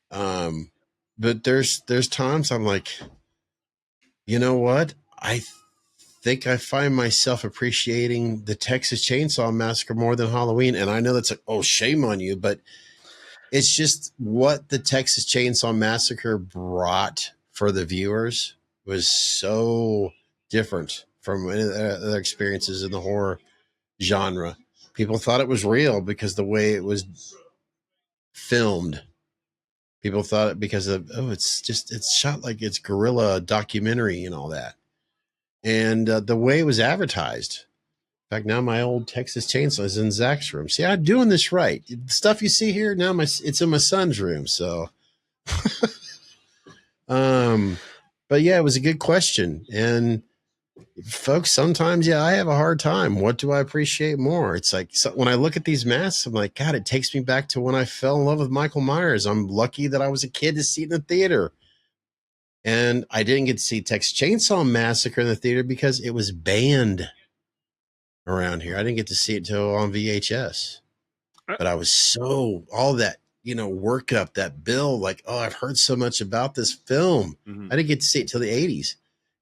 But there's times I'm like, you know what? I think I find myself appreciating the Texas Chainsaw Massacre more than Halloween. And I know that's like, oh, shame on you, but it's just what the Texas Chainsaw Massacre brought for the viewers was so different from any other experiences in the horror genre. People thought it was real because the way it was filmed. People thought it because of, it's shot like it's guerrilla documentary and all that. And the way it was advertised. In fact, now my old Texas Chainsaw is in Zach's room. See, I'm doing this right. The stuff you see here now, it's in my son's room. So, but yeah, it was a good question. And folks, sometimes, I have a hard time. What do I appreciate more? It's like, when I look at these masks, I'm like, God, it takes me back to when I fell in love with Michael Myers. I'm lucky that I was a kid to see it in the theater. And I didn't get to see Texas Chainsaw Massacre in the theater because it was banned around here. I didn't get to see it until on VHS. But I was all that, work up, that bill, like, oh, I've heard so much about this film. I didn't get to see it till the 80s.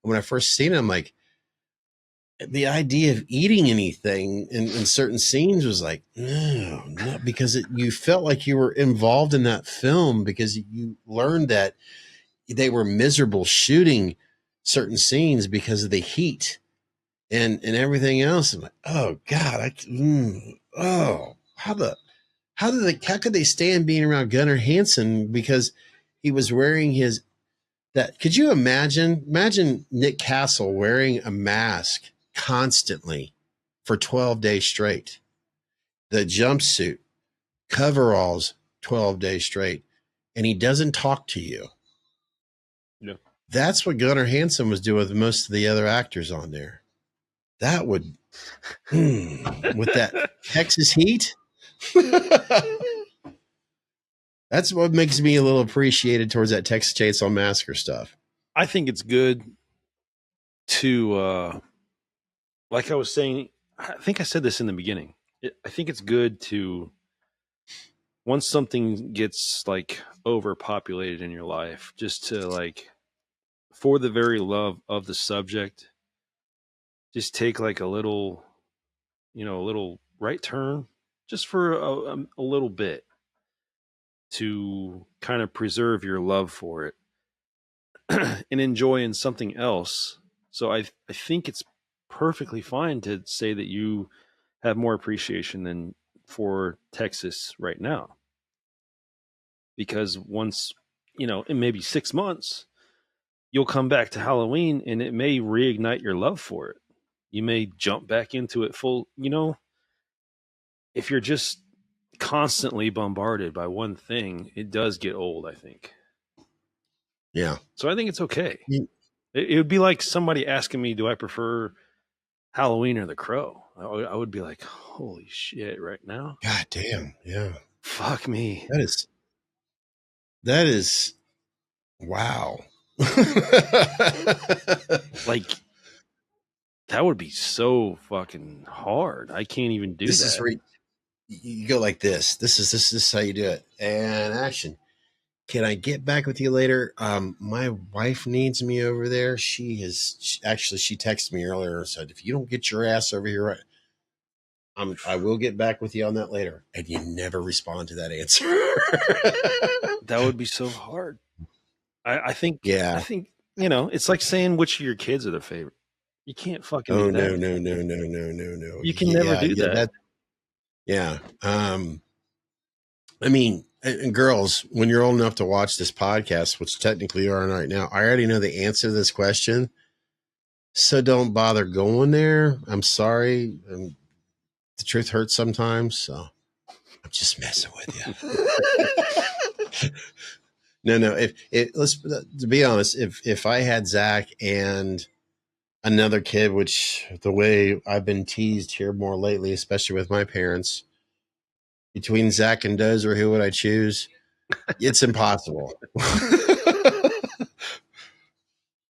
And when I first seen it, I'm like, the idea of eating anything in certain scenes was like, no, not because you felt like you were involved in that film, because you learned that they were miserable shooting certain scenes because of the heat and everything else. I'm like, oh God, how could they stand being around Gunnar Hansen because he was wearing could you imagine Nick Castle wearing a mask constantly for 12 days straight. The jumpsuit, coveralls, 12 days straight. And he doesn't talk to you. Yeah. That's what Gunnar Hansen was doing with most of the other actors on there. That would, with that Texas heat, that's what makes me a little appreciated towards that Texas Chainsaw Massacre stuff. I think it's good to, like I was saying, I think I said this in the beginning. I think it's good to, once something gets like overpopulated in your life, just to like, for the very love of the subject, just take like a little, a little right turn just for a little bit to kind of preserve your love for it and enjoy in something else. So I think it's perfectly fine to say that you have more appreciation than for Texas right now. Because once, in maybe 6 months, you'll come back to Halloween and it may reignite your love for it. You may jump back into it full, if you're just constantly bombarded by one thing, it does get old, I think. Yeah. So I think it's okay. It would be like somebody asking me, do I prefer Halloween or The Crow? I would be like, holy shit, right now? God damn. Yeah. Fuck me. That is, wow. Like, that would be so fucking hard. I can't even do this that. Is where you go like this. This is how you do it. And action. Can I get back with you later? My wife needs me over there. She texted me earlier and said, if you don't get your ass over here, I will get back with you on that later. And you never respond to that answer. That would be so hard. I think, yeah. I think, it's like saying which of your kids are the favorite. You can't fucking do that. No. You can never do that. Yeah. I mean, and girls, when you're old enough to watch this podcast, which technically you are right now, I already know the answer to this question. So don't bother going there. I'm sorry. The truth hurts sometimes. So I'm just messing with you. No. Let's to be honest, if I had Zach and another kid, which the way I've been teased here more lately, especially with my parents, between Zach and Dozer, who would I choose? It's impossible.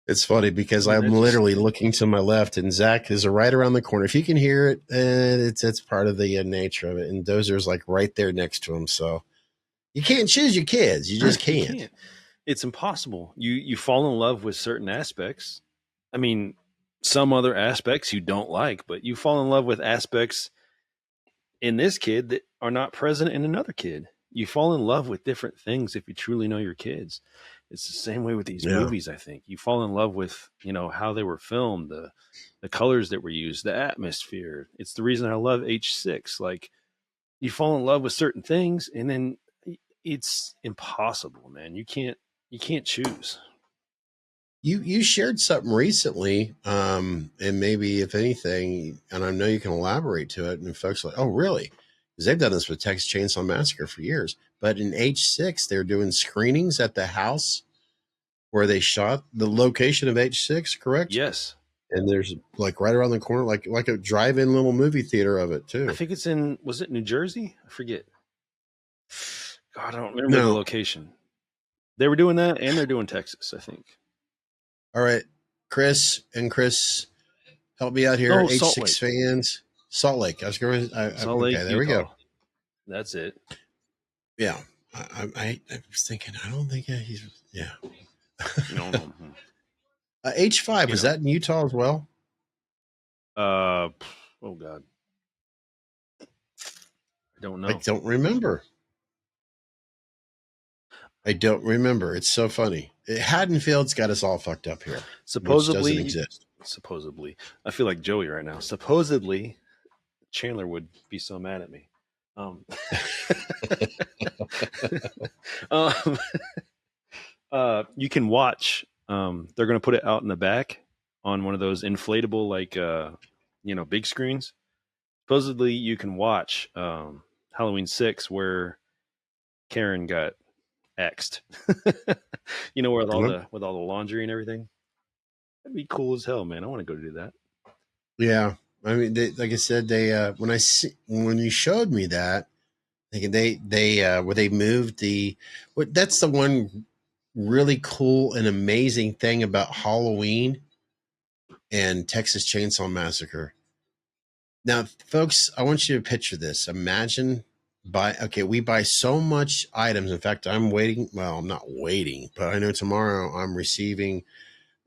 It's funny because I'm literally looking to my left and Zach is right around the corner. If you can hear it, it's part of the nature of it. And Dozer's like right there next to him. So you can't choose your kids. You just can't. You can't. It's impossible. You fall in love with certain aspects. I mean, some other aspects you don't like, but you fall in love with aspects in this kid that are not present in another kid. You fall in love with different things if you truly know your kids. It's the same way with these movies, I think. You fall in love with, how they were filmed, the colors that were used, the atmosphere. It's the reason I love H6. Like, you fall in love with certain things and then it's impossible, man. You can't choose. You shared something recently, and maybe if anything, and I know you can elaborate to it, and folks are like, oh, really? Because they've done this with Texas Chainsaw Massacre for years. But in H6, they're doing screenings at the house where they shot the location of H6, correct? Yes. And there's like right around the corner, like a drive-in little movie theater of it too. I think it's was it New Jersey? I forget. God, I don't remember the location. They were doing that, and they're doing Texas, I think. All right, Chris, help me out here. Oh, H6 fans, Salt Lake. I was going to. Salt Lake, okay, there Utah. we go. That's it. Yeah, I was thinking. I don't think he's. Yeah. No. H5 was that in Utah as well? Oh God, I don't know. I don't remember. It's so funny. Haddonfield's got us all fucked up here. Supposedly, which doesn't exist. Supposedly, I feel like Joey right now. Supposedly, Chandler would be so mad at me. You can watch. They're going to put it out in the back on one of those inflatable, big screens. supposedly you can watch Halloween 6 where Karen got X'd. You know, with all the laundry and everything. That'd be cool as hell, man. I want to go do that. Yeah, I mean, like I said, when you showed me that, where they moved that's the one really cool and amazing thing about Halloween and Texas Chainsaw Massacre. Now, folks, I want you to picture this. Imagine we buy so much items. In fact, I'm waiting. Well, I'm not waiting, but I know tomorrow I'm receiving.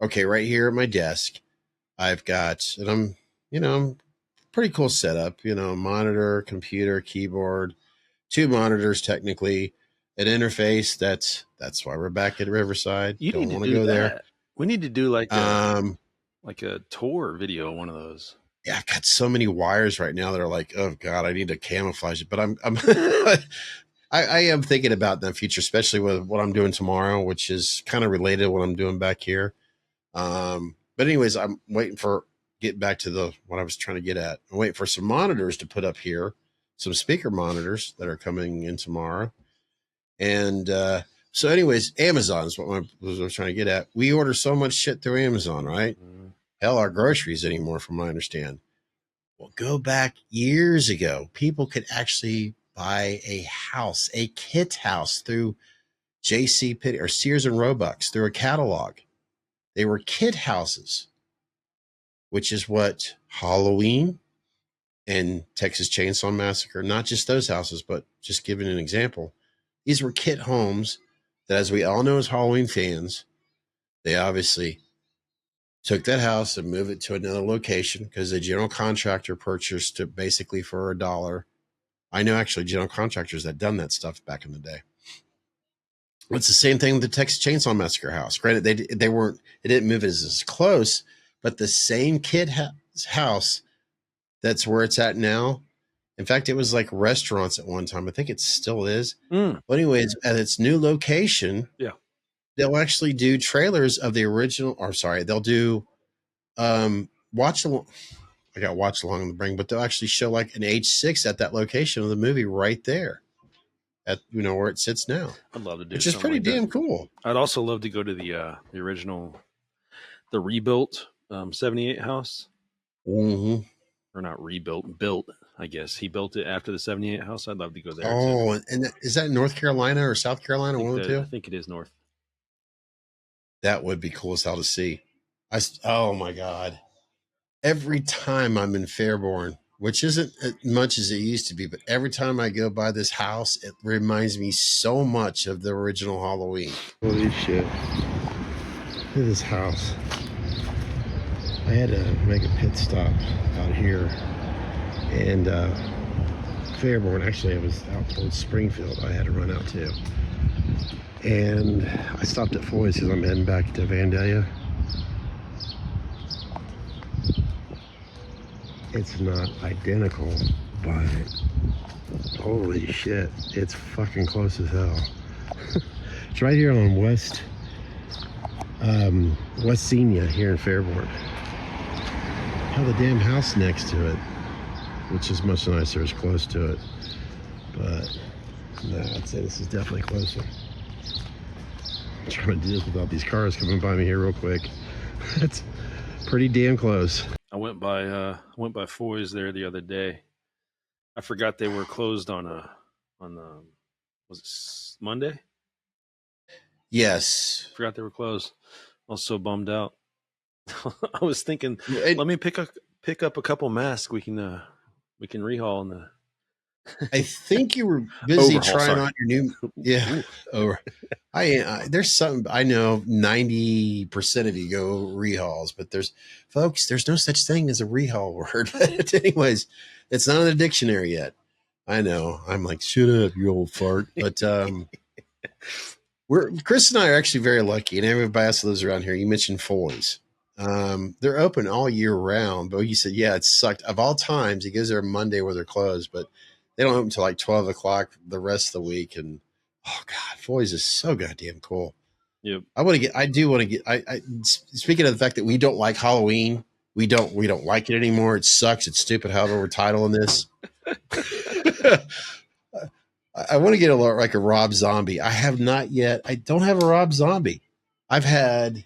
Okay, right here at my desk, I've got, and I'm pretty cool setup, monitor, computer, keyboard, 2 monitors, technically, an interface. That's why we're back at Riverside. You Don't need to want to do go that. there. We need to do like a tour video, one of those. Yeah, I've got so many wires right now that are like, oh God, I need to camouflage it. But I'm I am thinking about that future, especially with what I'm doing tomorrow, which is kind of related to what I'm doing back here. But anyways, I'm waiting for get back to what I was trying to get at. I'm waiting for some monitors to put up here, some speaker monitors that are coming in tomorrow. And so anyways, Amazon is what I was trying to get at. We order so much shit through Amazon, right? Mm-hmm. Hell, our groceries anymore, from what I understand. Well, go back years ago, people could actually buy a kit house through JC Penney or Sears and Roebuck through a catalog. They were kit houses, which is what Halloween and Texas Chainsaw Massacre, not just those houses, but just giving an example. These were kit homes that, as we all know as Halloween fans, they obviously took that house and moved it to another location because the general contractor purchased it basically for $1. I know actually general contractors that done that stuff back in the day. It's the same thing with the Texas Chainsaw Massacre house. Granted, they didn't move it as close, but the same kid house, that's where it's at now. In fact, it was like restaurants at one time. I think it still is. But anyways, at its new location, yeah, they'll actually do trailers of the original. Or sorry, they'll do watch along. I got watch along in the brain, but they'll actually show like an H6 at that location of the movie right there, at where it sits now. I'd love to do, which is pretty damn cool. I'd also love to go to the original, the rebuilt 78 house. Mm-hmm. Or not rebuilt, built. I guess he built it after the 78 house. I'd love to go there. Oh, and is that North Carolina or South Carolina? One of the two. I think it is North. That would be cool as hell to see. Oh my God. Every time I'm in Fairborn, which isn't as much as it used to be, but every time I go by this house, it reminds me so much of the original Halloween. Holy shit. Look at this house. I had to make a pit stop out here. And Fairborn, actually I was out towards Springfield. I had to run out too. And I stopped at Floyd's because I'm heading back to Vandalia. It's not identical, but holy shit, it's fucking close as hell. It's right here on West Xenia here in Fairborn. Have the damn house next to it, which is much nicer, it's close to it. But no, I'd say this is definitely closer. I'm trying to do this without these cars coming by me here real quick. It's pretty damn close. I went by Foy's there the other day. I forgot they were closed on was it Monday? Yes. Forgot they were closed. I was so bummed out. I was thinking, let me pick up a couple masks we can rehaul in the. I think you were busy trying on your new. Yeah. Over. There's something I know 90% of you go rehauls, but there's no such thing as a rehaul word. But anyways, it's not in the dictionary yet. I know. I'm like, shut up, you old fart. But Chris and I are actually very lucky, and everybody else that lives around here. You mentioned Foy's. They're open all year round, but you said, yeah, it sucked. Of all times, he goes there Monday where they're closed, but they don't open until like 12 o'clock the rest of the week. And oh God, Foy's is so goddamn cool. Yep. I do want to get, speaking of the fact that we don't like Halloween We don't like it anymore. It sucks. It's stupid. However, we're titling this. I want to get like a Rob Zombie. I have not yet. I don't have a Rob Zombie. I've had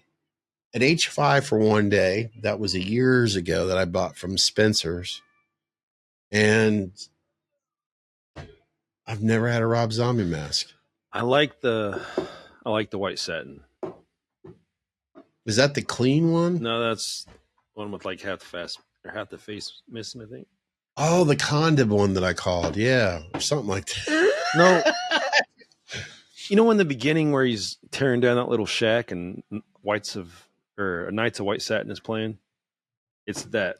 an H5 for one day. That was years ago that I bought from Spencer's. And I've never had a Rob Zombie mask. I like the white satin. Is that the clean one? No, that's one with like half the face missing, I think. Oh, the condom one that I called. Yeah. Or something like that. No. You know, in the beginning where he's tearing down that little shack and Knights of White Satin is playing? It's that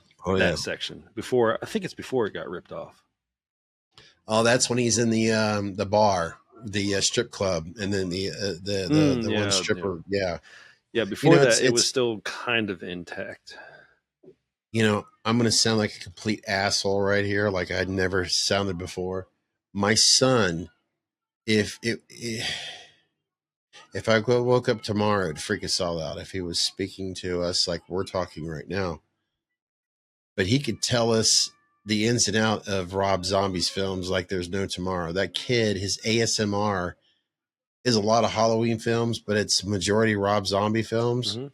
section. I think it's before it got ripped off. Oh, that's when he's in the bar, the strip club, and then the one stripper. Yeah. Yeah, before that, it was still kind of intact. I'm going to sound like a complete asshole right here, like I'd never sounded before. My son, if I woke up tomorrow, it'd freak us all out if he was speaking to us like we're talking right now. But he could tell us the ins and out of Rob Zombie's films like there's no tomorrow. That kid, his ASMR is a lot of Halloween films, but it's majority Rob Zombie films. Mm-hmm.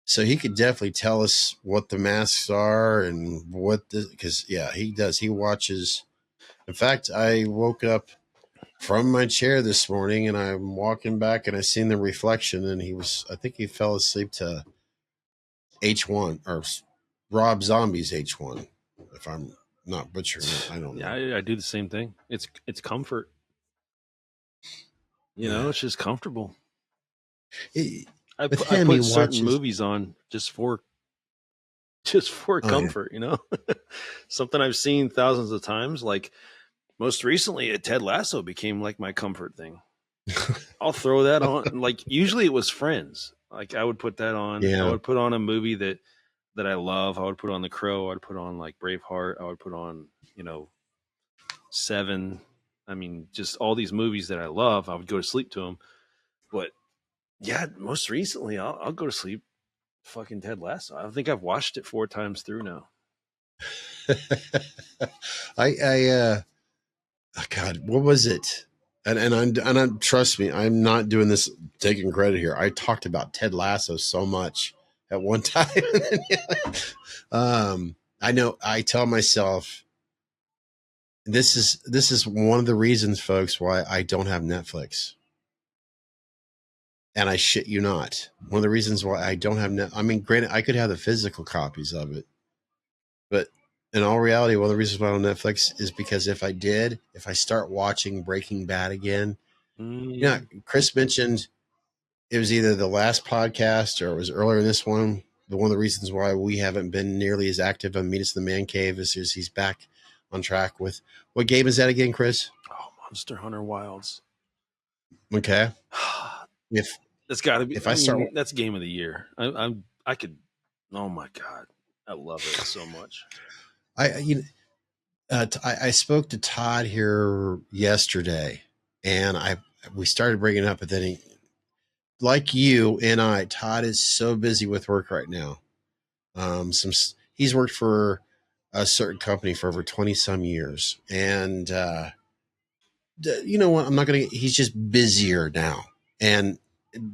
So he could definitely tell us what the masks are and because he does. He watches. In fact, I woke up from my chair this morning and I'm walking back and I seen the reflection and I think he fell asleep to H1 or Rob Zombie's H1. If I'm not butchering it, I don't know. Yeah, I do the same thing. It's comfort. It's just comfortable. I put certain movies on just for comfort, something I've seen thousands of times. Like most recently, Ted Lasso became like my comfort thing. I'll throw that on. Like usually it was Friends. Like I would put that on. Yeah. I would put on a movie that I love. I would put on The Crow. I would put on like Braveheart. I would put on, Seven. I mean, just all these movies that I love. I would go to sleep to them. But yeah, most recently, I'll go to sleep fucking Ted Lasso. I think I've watched it 4 times through now. God, what was it? And trust me, I'm not doing this taking credit here. I talked about Ted Lasso so much at one time. I know. I tell myself this is one of the reasons, folks, why I don't have Netflix. And I shit you not. One of the reasons why I don't have I mean, granted, I could have the physical copies of it, but in all reality, one of the reasons why I don't have Netflix is because if I start watching Breaking Bad again, Chris mentioned it was either the last podcast or it was earlier in this one. One of the reasons why we haven't been nearly as active on Meet Us in the Man Cave is he's back on track with what game is that again, Chris? Oh, Monster Hunter Wilds. Okay. That's got to be. That's game of the year. I could. Oh my god, I love it so much. I spoke to Todd here yesterday, and we started bringing it up, but then like you and Todd is so busy with work right now. He's worked for a certain company for over 20 some years, and you know what? He's just busier now, and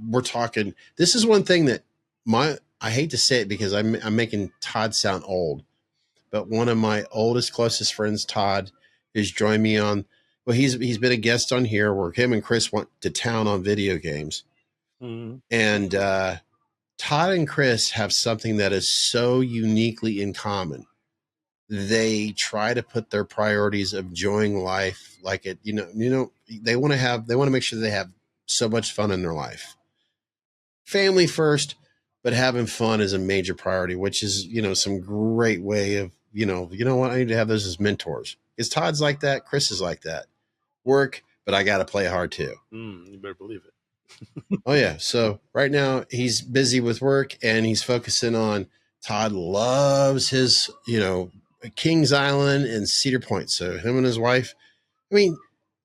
we're talking. This is one thing that I hate to say it because I'm making Todd sound old, but one of my oldest, closest friends, Todd, has joined me on. Well, he's been a guest on here where him and Chris went to town on video games, and Todd and Chris have something that is so uniquely in common. They try to put their priorities of enjoying life like it. They want to make sure they have so much fun in their life. Family first, but having fun is a major priority, which is, some great way of, you know what? I need to have those as mentors. Is Todd's like that? Chris is like that. Work, but I got to play hard too. You better believe it. Oh yeah. So right now he's busy with work and he's focusing on. Todd loves his, Kings Island and Cedar Point. So him and his wife. I mean,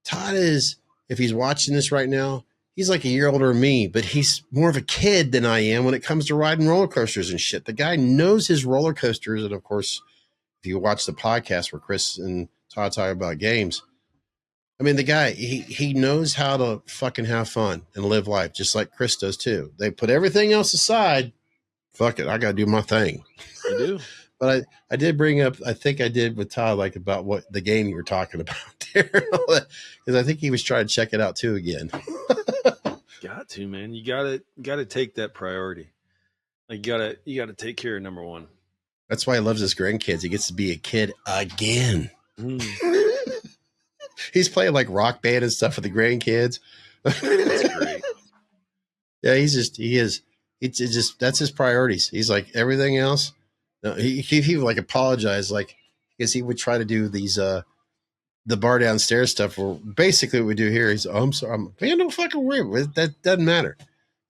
Todd is. If he's watching this right now, he's like a year older than me, but he's more of a kid than I am when it comes to riding roller coasters and shit. The guy knows his roller coasters. And of course, if you watch the podcast where Chris and Todd talk about games, I mean, the guy, he knows how to fucking have fun and live life, just like Chris does too. They put everything else aside. Fuck it, I got to do my thing. You do. But I did bring up, I think I did with Todd, like about what the game you were talking about there. Because I think he was trying to check it out too again. Got to, man. You gotta take that priority. Like you gotta take care of number one. That's why he loves his grandkids. He gets to be a kid again. He's playing like Rock Band and stuff with the grandkids. That's great. Yeah, he is. It's just, that's his priorities. He's like everything else. No, he would like apologize, like, because he would try to do these the bar downstairs stuff. Where basically what we do here is, oh, I'm sorry, man, don't fucking worry. That doesn't matter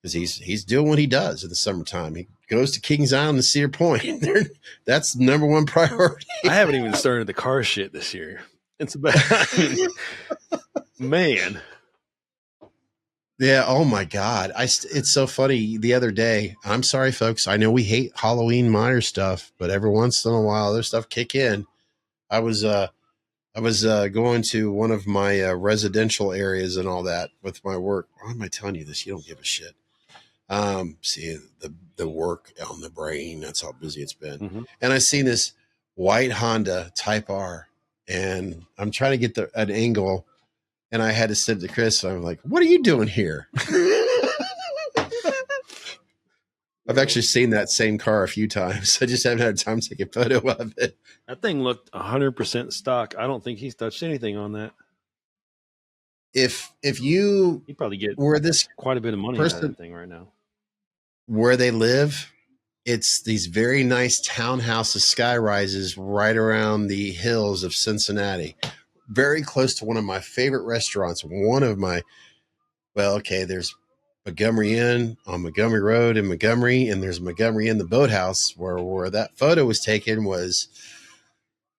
because he's doing what he does in the summertime. He goes to Kings Island and Cedar Point. That's the number one priority. I haven't even started the car shit this year. It's bad. Man. Yeah. Oh my God. It's so funny. The other day, I'm sorry, folks. I know we hate Halloween Meyer stuff, but every once in a while, other stuff kick in. I was going to one of my residential areas and all that with my work. Why am I telling you this? You don't give a shit. See the work on the brain. That's how busy it's been. Mm-hmm. And I seen this white Honda Type R, and I'm trying to get an angle. And I had to sit to Chris. And I'm like, what are you doing here? I've actually seen that same car a few times. I just haven't had time to take a photo of it. That thing looked 100% stock. I don't think he's touched anything on that. If you probably get quite a bit of money out of that thing right now. Where they live, it's these very nice townhouses, sky rises right around the hills of Cincinnati. Very close to one of my favorite restaurants. There's Montgomery Inn on Montgomery Road in Montgomery, and there's Montgomery Inn, the boathouse, where that photo was taken was,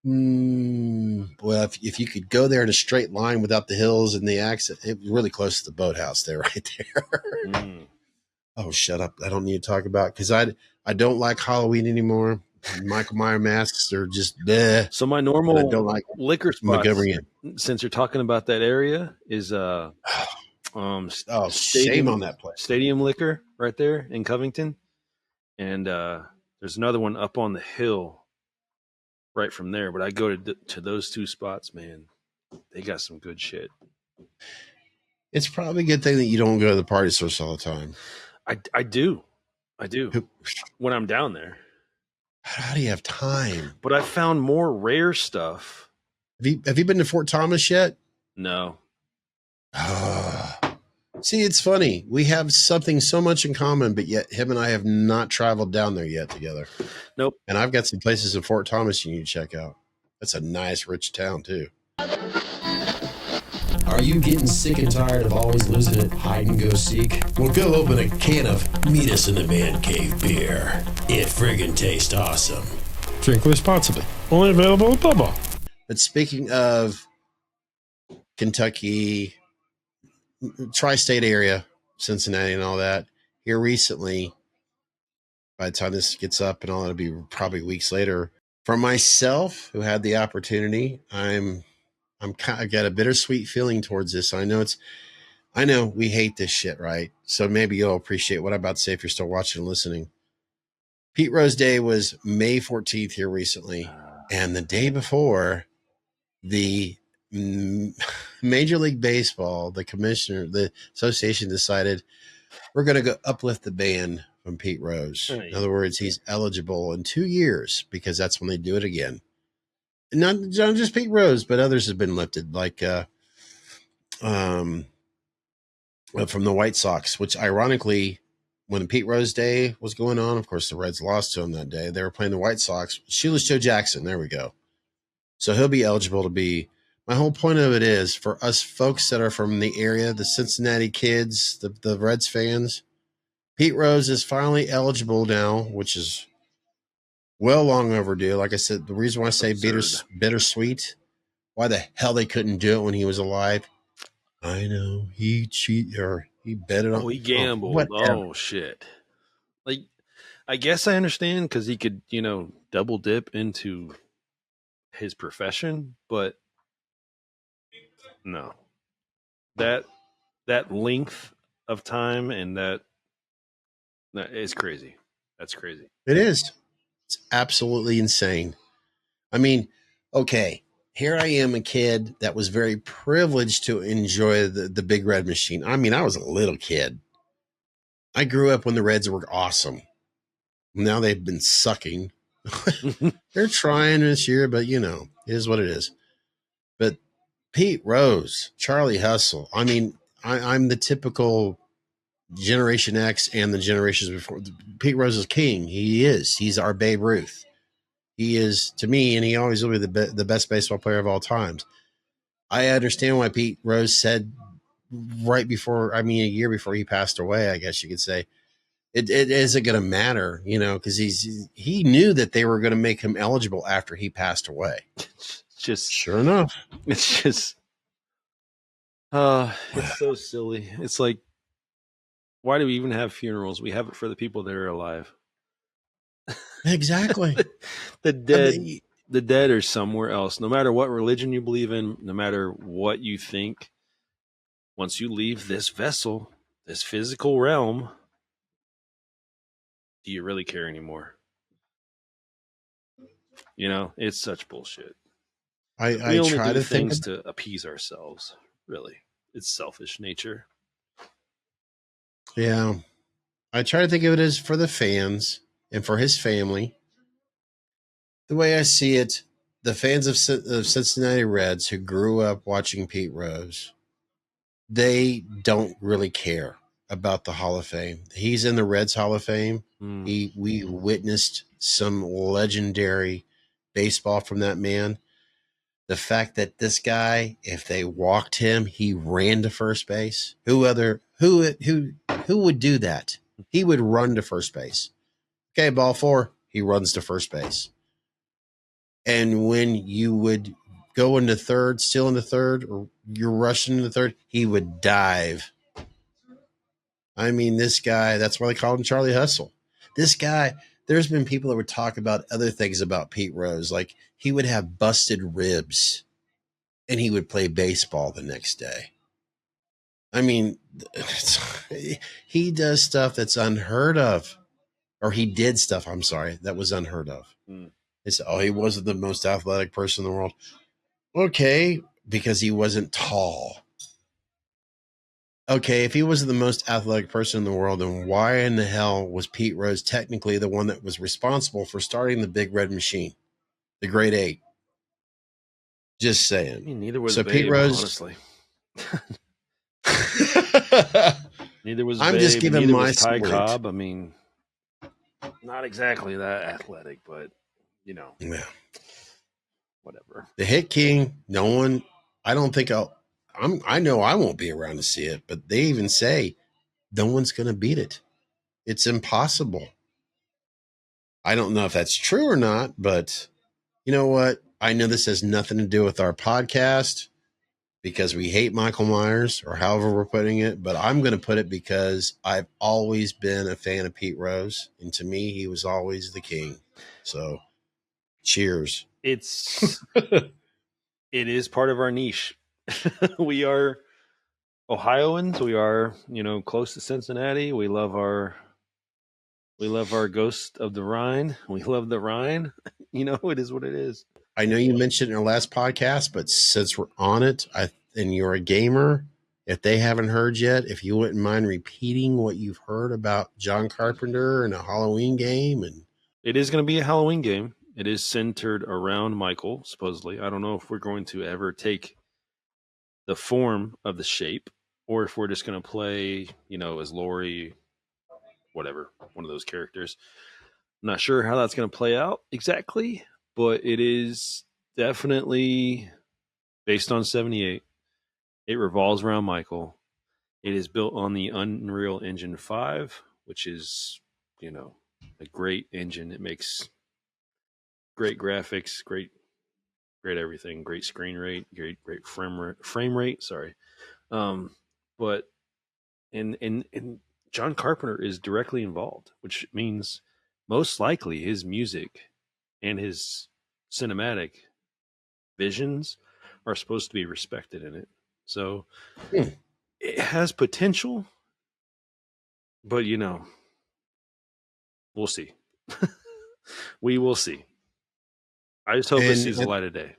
if you could go there in a straight line without the hills and the accent, it was really close to the boathouse there, right there. Oh, shut up. I don't need to talk about, because I don't like Halloween anymore. Michael Myers masks are just bleh. So my normal liquor spot, since you're talking about that area, is shame on that place. Stadium Liquor right there in Covington, and there's another one up on the hill right from there. But I go to those two spots, man. They got some good shit. It's probably a good thing that you don't go to the party source all the time. I do when I'm down there. How do you have time? But I found more rare stuff. Have you been to Fort Thomas yet? No. See, it's funny. We have something so much in common, but yet him and I have not traveled down there yet together. Nope. And I've got some places in Fort Thomas you need to check out. That's a nice, rich town, too. Are you getting sick and tired of always losing at hide and go seek? Well, go open a can of Meet Us in the Man Cave beer. It friggin' tastes awesome. Drink responsibly. Only available at Bubba. But speaking of Kentucky, tri-state area, Cincinnati and all that, here recently, by the time this gets up and all, it'll be probably weeks later. For myself, who had the opportunity, I got a bittersweet feeling towards this. I know we hate this shit, right? So maybe you'll appreciate what I'm about to say if you're still watching and listening. Pete Rose Day was May 14th here recently. And the day before, the Major League Baseball, the commissioner, the association decided we're going to go uplift the ban from Pete Rose. Right. In other words, he's eligible in 2 years because that's when they do it again. Not just Pete Rose, but others have been lifted, like from the White Sox, which ironically, when Pete Rose Day was going on, of course, the Reds lost to him that day. They were playing the White Sox. Shoeless Joe Jackson. There we go. So he'll be eligible to be. My whole point of it is for us folks that are from the area, the Cincinnati kids, the Reds fans, Pete Rose is finally eligible now, which is well long overdue. Like I said, the reason why I say bittersweet, why the hell they couldn't do it when he was alive. I know he He bet it on. Oh, he gambled. Whatever. Oh shit. Like, I guess I understand because he could, double dip into his profession, but no, that length of time and that is crazy. That's crazy. It is. It's absolutely insane. I mean, okay, here I am, a kid that was very privileged to enjoy the Big Red Machine. I mean, I was a little kid. I grew up when the Reds were awesome. Now they've been sucking. They're trying this year, but it is what it is. But Pete Rose, Charlie Hustle. I mean, I'm the typical Generation X and the generations before. Pete Rose is king. He is. He's our Babe Ruth. He is to me, and he always will be the best baseball player of all times. I understand why Pete Rose said right before, a year before he passed away, I guess you could say, it isn't going to matter, because he knew that they were going to make him eligible after he passed away. It's just Sure enough. It's just, it's so silly. It's like, why do we even have funerals? We have it for the people that are alive. Exactly. The dead are somewhere else. No matter what religion you believe in, no matter what you think, once you leave this vessel, this physical realm, do you really care anymore? It's such bullshit. I We only try do to think things to appease ourselves, really. It's selfish nature. Yeah. I try to think of it as for the fans and for his family. The way I see it, the fans of Cincinnati Reds who grew up watching Pete Rose, they don't really care about the Hall of Fame. He's in the Reds Hall of Fame. We witnessed some legendary baseball from that man. The fact that this guy, if they walked him, he ran to first base. Who would do that? He would run to first base. Okay, ball 4, he runs to first base. And when you would go into third, still into third, or you're rushing into third, he would dive. I mean, this guy, that's why they called him Charlie Hustle. This guy, there's been people that would talk about other things about Pete Rose, like he would have busted ribs and he would play baseball the next day. I mean, he does stuff that's unheard of. Or he did stuff, I'm sorry, that was unheard of. They said, he wasn't the most athletic person in the world. Okay, because he wasn't tall. Okay, if he wasn't the most athletic person in the world, then why in the hell was Pete Rose technically the one that was responsible for starting the Big Red Machine, the Great 8? Just saying. Neither was so Babe, Pete Rose, honestly. Neither was I'm Babe. just giving Neither my was Ty salute. Cobb. Not exactly that athletic, but yeah, whatever. The Hit King. No one. I don't think I know I won't be around to see it, but they even say no one's going to beat it. It's impossible. I don't know if that's true or not, but you know what? I know this has nothing to do with our podcast because we hate Michael Myers or however we're putting it, but I'm going to put it because I've always been a fan of Pete Rose, and to me, he was always the king. So, cheers. It is part of our niche. We are Ohioans. We are, close to Cincinnati. We love our Ghost of the Rhine. We love the Rhine. It is what it is. I know you mentioned in our last podcast, but since we're on it, and you're a gamer, if they haven't heard yet, if you wouldn't mind repeating what you've heard about John Carpenter and a Halloween game. And it is going to be a Halloween game. It is centered around Michael, supposedly. I don't know if we're going to ever take the form of the shape or if we're just going to play, as Lori, whatever, one of those characters. I'm not sure how that's going to play out exactly, but it is definitely based on 78. It revolves around Michael. It is built on the Unreal Engine 5, which is, a great engine. It makes great graphics, great everything, great screen rate, great frame rate. Sorry, but and John Carpenter is directly involved, which means most likely his music and his cinematic visions are supposed to be respected in it. So it has potential, but we'll see. We will see. I just hope it sees the light of day.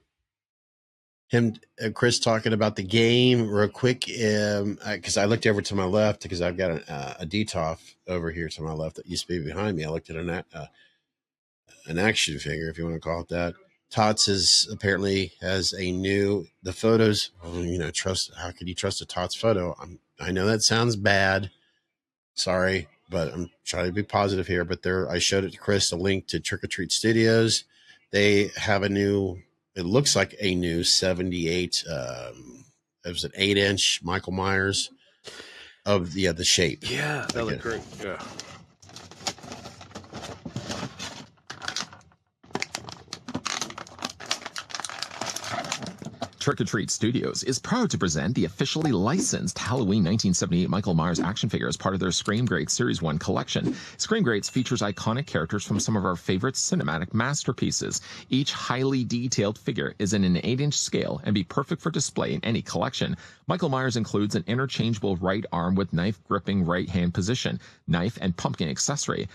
Him, Chris, talking about the game real quick, because I looked over to my left because I've got a DTOF over here to my left that used to be behind me. I looked at an action figure, if you want to call it that. Tots apparently has the photos. How could you trust a Tots photo? I know that sounds bad. Sorry, but I'm trying to be positive here. But I showed it to Chris, a link to Trick or Treat Studios. They have it looks like a new 78, it was an 8-inch Michael Myers of the shape. Yeah, that looked great. Yeah. Trick or Treat Studios is proud to present the officially licensed Halloween 1978 Michael Myers action figure as part of their Scream Greats Series 1 collection. Scream Greats features iconic characters from some of our favorite cinematic masterpieces. Each highly detailed figure is in an 8-inch scale and be perfect for display in any collection. Michael Myers includes an interchangeable right arm with knife-gripping right-hand position, knife and pumpkin accessory.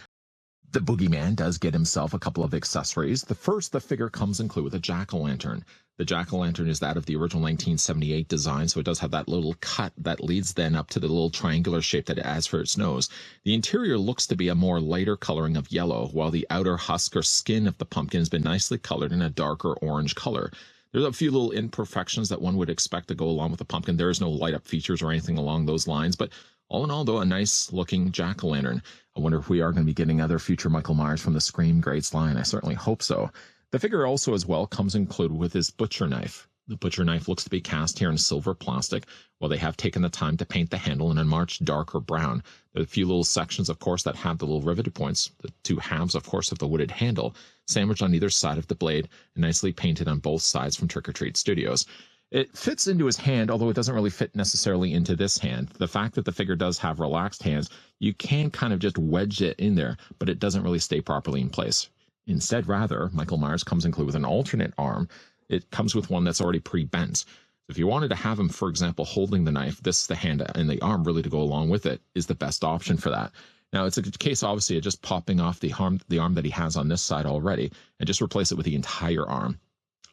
The boogeyman does get himself a couple of accessories. The figure comes included with a jack-o'-lantern. The jack-o'-lantern is that of the original 1978 design, so it does have that little cut that leads then up to the little triangular shape that it has for its nose. The interior looks to be a more lighter coloring of yellow, while the outer husk or skin of the pumpkin has been nicely colored in a darker orange color. There's a few little imperfections that one would expect to go along with the pumpkin. There is no light-up features or anything along those lines, but all in all, though, a nice-looking jack-o'-lantern. I wonder if we are going to be getting other future Michael Myers from the Scream Greats line. I certainly hope so. The figure also as well comes included with his butcher knife. The butcher knife looks to be cast here in silver plastic, while they have taken the time to paint the handle in a much darker brown. There are a few little sections, of course, that have the little riveted points, the two halves, of course, of the wooded handle, sandwiched on either side of the blade, and nicely painted on both sides from Trick or Treat Studios. It fits into his hand, although it doesn't really fit necessarily into this hand. The fact that the figure does have relaxed hands, you can kind of just wedge it in there, but it doesn't really stay properly in place. Instead, rather, Michael Myers comes included with an alternate arm. It comes with one that's already pre-bent. If you wanted to have him, for example, holding the knife, the hand and the arm really to go along with it is the best option for that. Now, it's a case, obviously, of just popping off the arm that he has on this side already and just replace it with the entire arm.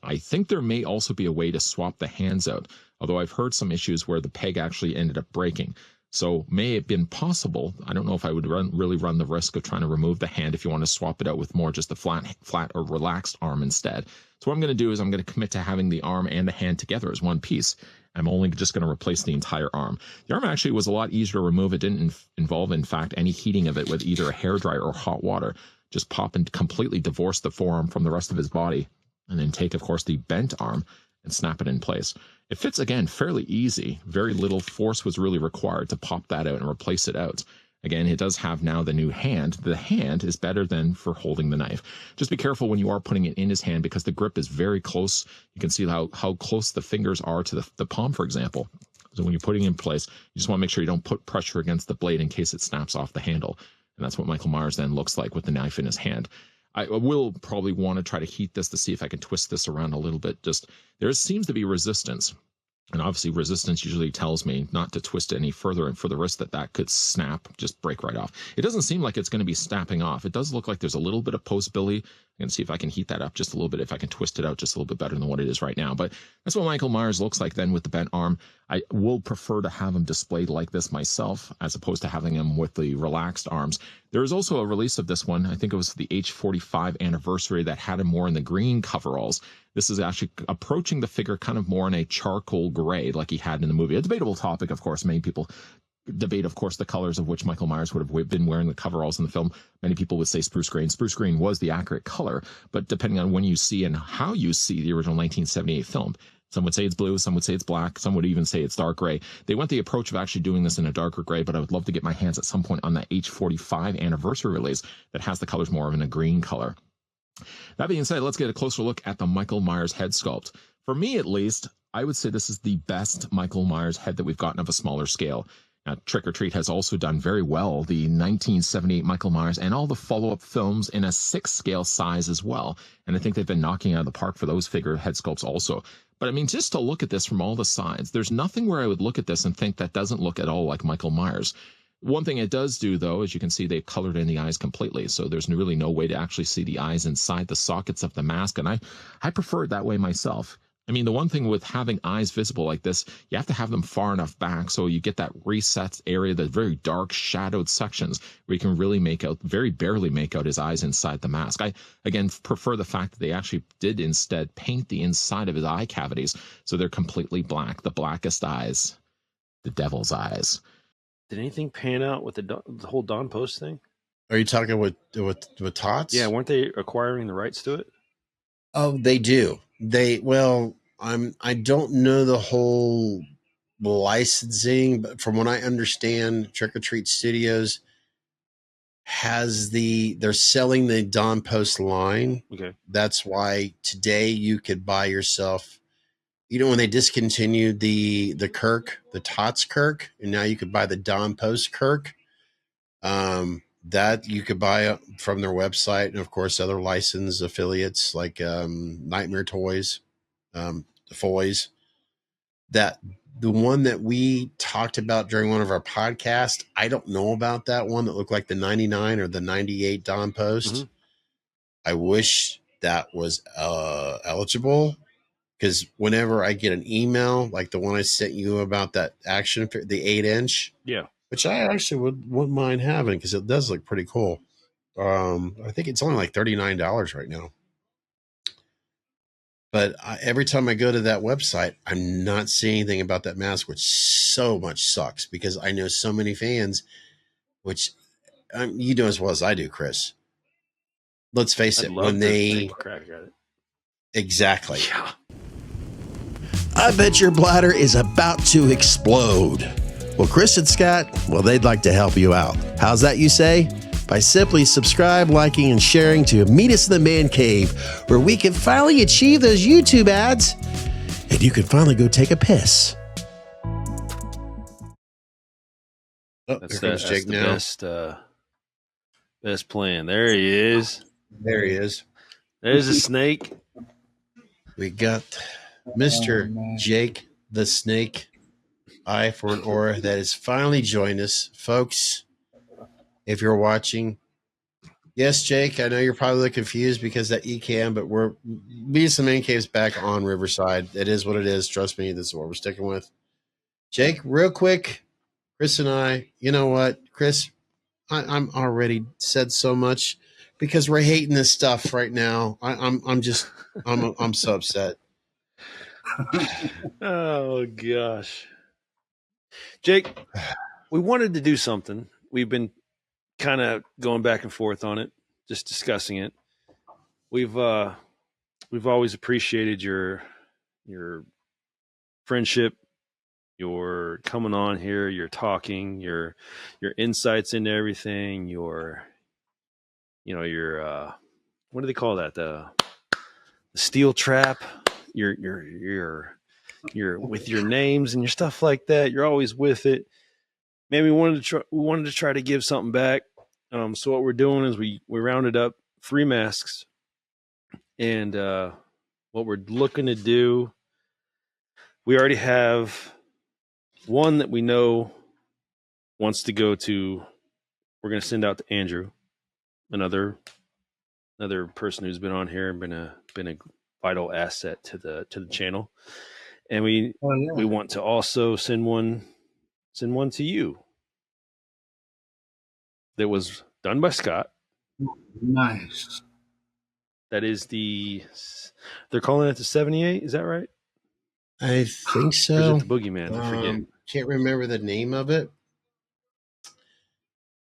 I think there may also be a way to swap the hands out, although I've heard some issues where the peg actually ended up breaking. So may have been possible. I don't know if I would really run the risk of trying to remove the hand if you want to swap it out with more just a flat or relaxed arm instead. So what I'm going to do is I'm going to commit to having the arm and the hand together as one piece. I'm only just going to replace the entire arm. The arm actually was a lot easier to remove. It didn't involve, in fact, any heating of it with either a hairdryer or hot water. Just pop and completely divorce the forearm from the rest of his body, and then take, of course, the bent arm and snap it in place. It fits, again, fairly easy. Very little force was really required to pop that out and replace it out. Again, it does have now the new hand. The hand is better than for holding the knife. Just be careful when you are putting it in his hand because the grip is very close. You can see how close the fingers are to the palm, for example. So when you're putting it in place, you just want to make sure you don't put pressure against the blade in case it snaps off the handle. And that's what Michael Myers then looks like with the knife in his hand. I will probably want to try to heat this to see if I can twist this around a little bit. Just there seems to be resistance. And obviously resistance usually tells me not to twist it any further and for the risk that could snap, just break right off. It doesn't seem like it's going to be snapping off. It does look like there's a little bit of postability. I can see if I can heat that up just a little bit, if I can twist it out just a little bit better than what it is right now. But that's what Michael Myers looks like then with the bent arm. I will prefer to have him displayed like this myself as opposed to having him with the relaxed arms. There is also a release of this one. I think it was the H45 anniversary that had him more in the green coveralls. This is actually approaching the figure kind of more in a charcoal gray like he had in the movie. A debatable topic, of course. Many people debate, of course, the colors of which Michael Myers would have been wearing the coveralls in the film. Many people would say spruce green. Spruce green was the accurate color, but depending on when you see and how you see the original 1978 film, some would say it's blue, some would say it's black, some would even say it's dark gray. They went the approach of actually doing this in a darker gray, but I would love to get my hands at some point on that H45 anniversary release that has the colors more of in a green color. That being said, let's get a closer look at the Michael Myers head sculpt. For me, at least, I would say this is the best Michael Myers head that we've gotten of a smaller scale. Trick or Treat has also done very well the 1978 Michael Myers and all the follow-up films in a 6-scale size as well. And I think they've been knocking out of the park for those figure head sculpts also. But I mean, just to look at this from all the sides, there's nothing where I would look at this and think that doesn't look at all like Michael Myers. One thing it does do, though, as you can see, they've colored in the eyes completely. So there's really no way to actually see the eyes inside the sockets of the mask. And I prefer it that way myself. I mean, the one thing with having eyes visible like this, you have to have them far enough back so you get that recessed area, the very dark shadowed sections where you can really make out, very barely make out his eyes inside the mask. I, again, prefer the fact that they actually did instead paint the inside of his eye cavities so they're completely black, the blackest eyes, the devil's eyes. Did anything pan out with the whole Don Post thing? Are you talking with Tots? Yeah, weren't they acquiring the rights to it? Oh, they do. I don't know the whole licensing, but from what I understand, Trick or Treat Studios they're selling the Don Post line. Okay. That's why today you could buy yourself, when they discontinued the Tots Kirk, and now you could buy the Don Post Kirk. That you could buy from their website, and of course other licensed affiliates like Nightmare Toys, the Foys. That the one that we talked about during one of our podcasts, I don't know about that one that looked like the 99 or the 98 Don Post. Mm-hmm. I wish that was eligible, because whenever I get an email like the one I sent you about that action, the 8-inch, yeah, which I actually wouldn't mind having because it does look pretty cool. I think it's only like $39 right now. But every time I go to that website, I'm not seeing anything about that mask, which so much sucks because I know so many fans, which you know as well as I do, Chris. Let's face it, when they take a crack at it. Exactly. Yeah. I bet your bladder is about to explode. Well, Chris and Scott, they'd like to help you out. How's that, you say? By simply subscribe, liking, and sharing to Meet Us in the Man Cave, where we can finally achieve those YouTube ads, and you can finally go take a piss. That's the best plan. There he is. There he is. There's a snake. We got Mr. Jake the Snake. Eye for an Aura that has finally joined us, folks. If you're watching, yes, Jake, I know you're probably confused because that ECAM, but Meet Us in the Man Cave's back on Riverside. It is what it is. Trust me, this is what we're sticking with. Jake, real quick, Chris and I, you know what, Chris, I'm already said so much because we're hating this stuff right now. I'm so upset. Oh gosh. Jake, we wanted to do something. We've been kind of going back and forth on it, just discussing it. We've always appreciated your friendship, your coming on here, your talking, your insights into everything, your what do they call that? The steel trap, your with your names and your stuff like that. You're always with it. Man, we wanted to try to give something back. So what we're doing is we rounded up 3 masks, and what we're looking to do, we already have one that we know wants to go to. We're going to send out to Andrew, another person who's been on here and been a vital asset to the channel. And we want to also send one to you that was done by Scott. Nice. That is they're calling it the 78. Is that right? I think so. Or is it the Boogeyman? I forget. Can't remember the name of it.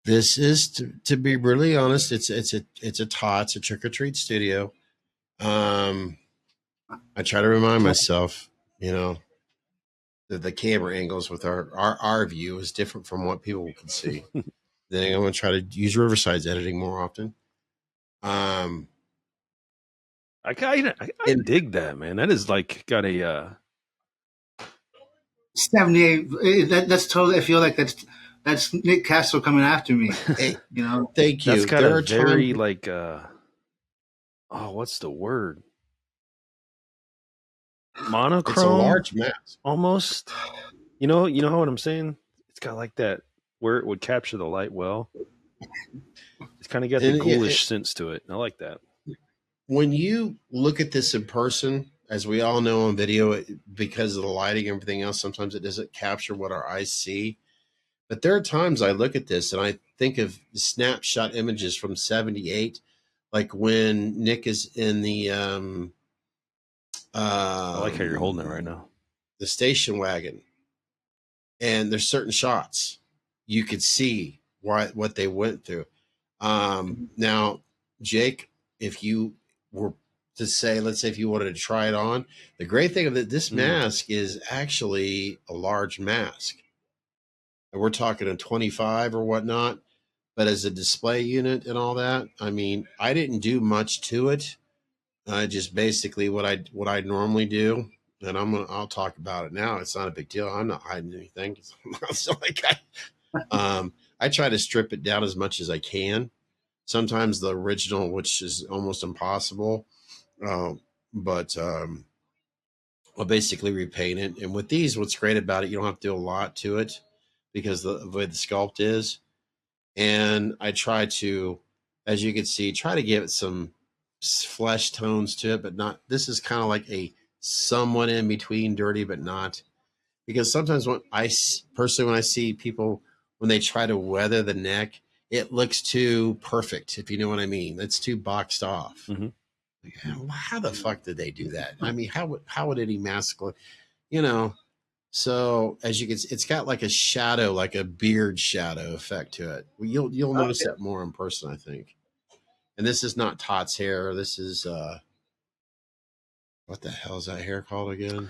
This is to be really honest. It's a Tots, a Trick or Treat studio. I try to remind myself, that the camera angles with our view is different from what people can see. Then I'm going to try to use Riverside's editing more often. I dig that, man. That is like got a 78. That's totally. I feel like that's Nick Castle coming after me. Hey, You know. thank you. That's got There a are very times like what's the word? it's a Monochrome large mask. almost. You know what I'm saying? It's got like that where it would capture the light well. It's kind of got the And ghoulish sense to it. I like that. when you look at this in person, as we all know on video, because of the lighting and everything else, sometimes it doesn't capture what our eyes see. But there are times I look at this and I think of snapshot images from 78, like when Nick is in the I like how you're holding it right now. the station wagon, and there's certain shots you could see what they went through. Now, Jake, if you were to say, let's say if you wanted to try it on, the great thing of it, this mask is actually a large mask. And we're talking a 25 or whatnot, but as a display unit and all that, I mean, I didn't do much to it. Just basically what I normally do, and I'll talk about it now. It's not a big deal. I'm not hiding anything. It's not like I try to strip it down as much as I can. Sometimes the original, which is almost impossible, but I'll basically repaint it. And with these, what's great about it, you don't have to do a lot to it because the way the sculpt is. And I try to, as you can see, try to give it some flesh tones to it, but not. This is kind of like a somewhat in between dirty, but not. Because sometimes when I see people when they try to weather the neck, it looks too perfect, if you know what I mean. It's too boxed off. Mm-hmm. How the fuck did they do that? I mean, how would any mask look? You know. So as you can see, it's got like a shadow, like a beard shadow effect to it. You'll notice that more in person, I think. And this is not Todd's hair. This is what the hell is that hair called again?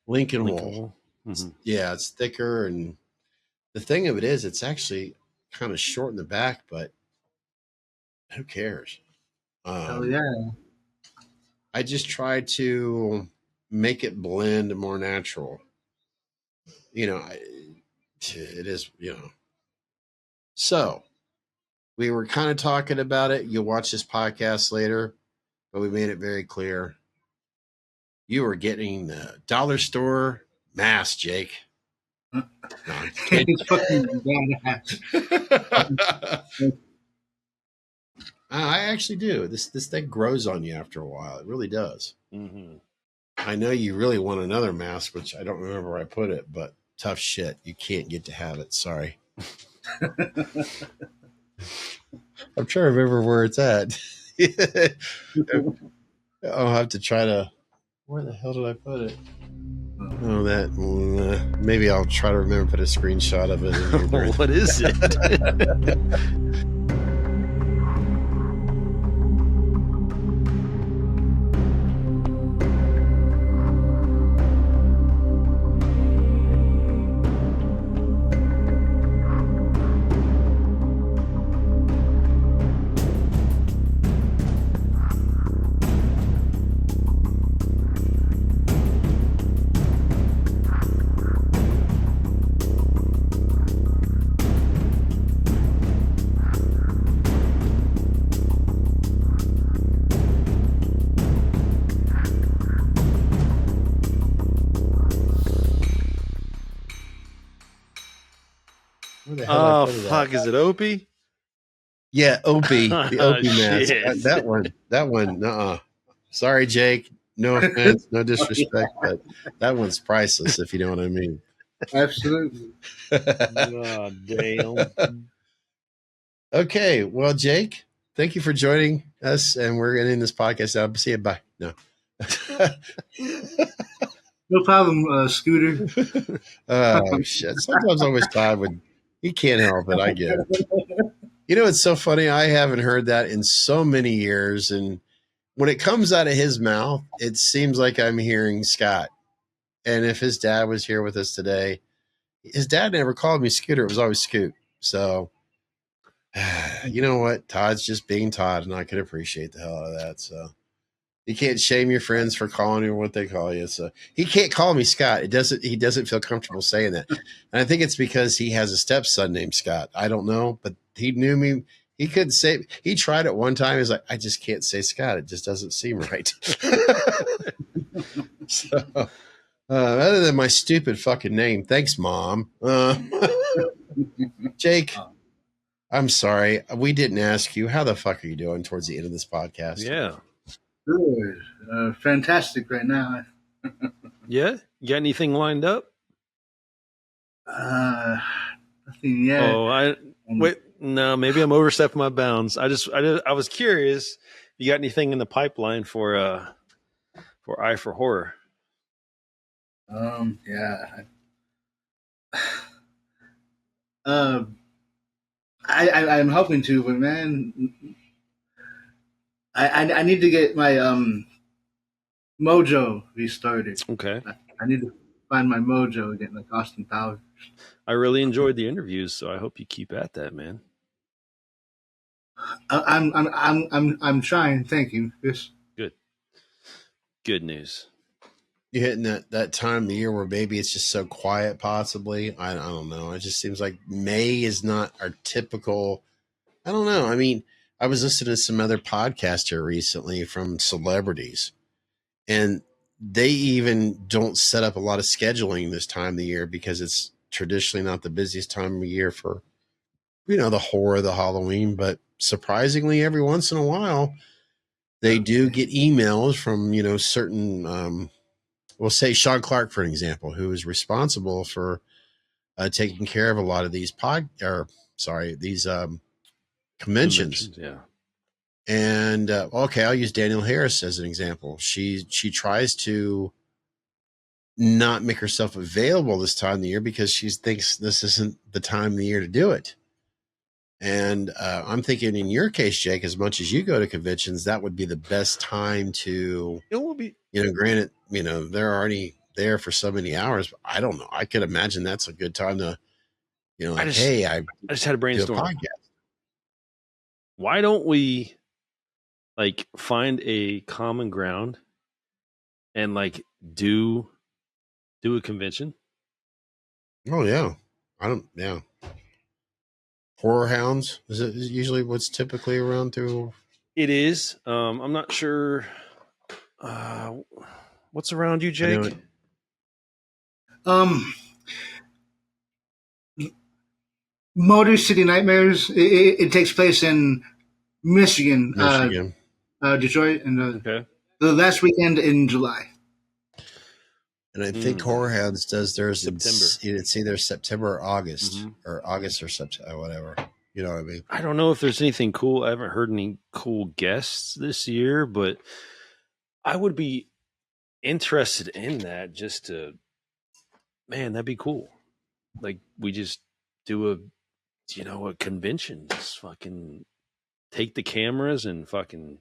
Lincoln wool. Mm-hmm. Yeah, it's thicker, and the thing of it is, it's actually kind of short in the back, but who cares? Oh yeah. I just try to make it blend more natural. You know, it is, you know. So we were kind of talking about it. You'll watch this podcast later, but we made it very clear. You are getting the dollar store mask, Jake. No, It's fucking badass. I actually do. This thing grows on you after a while. It really does. Mm-hmm. I know you really want another mask, which I don't remember where I put it, but tough shit. You can't get to have it. Sorry. I'm trying to remember where it's at. I'll have to try to. Where the hell did I put it? Oh, that. Maybe I'll try to remember to put a screenshot of it. What is it? Oh fuck! Is it Opie? Yeah, Opie, the Opie mask. Shit. That one. Sorry, Jake. No offense, no disrespect, but that one's priceless. If you know what I mean. Absolutely. Oh damn! Okay, well, Jake, thank you for joining us, and we're ending this podcast now. See you. Bye. No. No problem, Scooter. Oh shit! Sometimes I wish Todd would. He can't help it. I get it. You know, it's so funny. I haven't heard that in so many years, and when it comes out of his mouth, it seems like I'm hearing Scott. And if his dad was here with us today, his dad never called me Scooter. It was always Scoot. So, you know what? Todd's just being Todd, and I could appreciate the hell out of that. So, You can't shame your friends for calling you what they call you. So he can't call me Scott. He doesn't feel comfortable saying that. And I think it's because he has a stepson named Scott. I don't know, but he knew me. He could say, he tried it one time. He's like, I just can't say Scott. It just doesn't seem right. So other than my stupid fucking name, thanks, Mom. Jake, I'm sorry. We didn't ask you. How the fuck are you doing towards the end of this podcast? Yeah. Good. Fantastic right now. Yeah? You got anything lined up? Nothing yet. Oh, wait. No, maybe I'm overstepping my bounds. I was curious if you got anything in the pipeline for Eye for Horror. Yeah. I'm hoping to, but man, I need to get my mojo restarted. Okay. I need to find my mojo again, like Austin Powers. I really enjoyed the interviews, so I hope you keep at that, man. I'm trying. Thank you. Yes. Good news. You're hitting that time of the year where maybe it's just so quiet, possibly. I don't know. It just seems like May is not our typical. I don't know. I mean, I was listening to some other podcaster recently from celebrities, and they even don't set up a lot of scheduling this time of the year because it's traditionally not the busiest time of year for, the horror, the Halloween. But surprisingly, every once in a while, they do get emails from, certain, we'll say Sean Clark, for an example, who is responsible for taking care of a lot of these conventions. Yeah. And okay, I'll use Danielle Harris as an example. She tries to not make herself available this time of the year because she thinks this isn't the time of the year to do it. And I'm thinking in your case, Jake, as much as you go to conventions, that would be the best time to, It will be. Granted, they're already there for so many hours, but I don't know. I could imagine that's a good time to, I just had a brainstorm. do a podcast. Why don't we find a common ground and do a convention? Oh yeah. Horror Hounds is it usually what's typically around through? It is. I'm not sure. What's around you, Jake? Motor City Nightmares. It takes place in Michigan. Detroit, and Okay. the last weekend in July. And I think Horror Hounds does theirs September. It's either September or August, or August or September, whatever. You know what I mean? I don't know if there's anything cool. I haven't heard any cool guests this year, but I would be interested in that just to, man, that'd be cool. We just do a convention. Just fucking take the cameras and fucking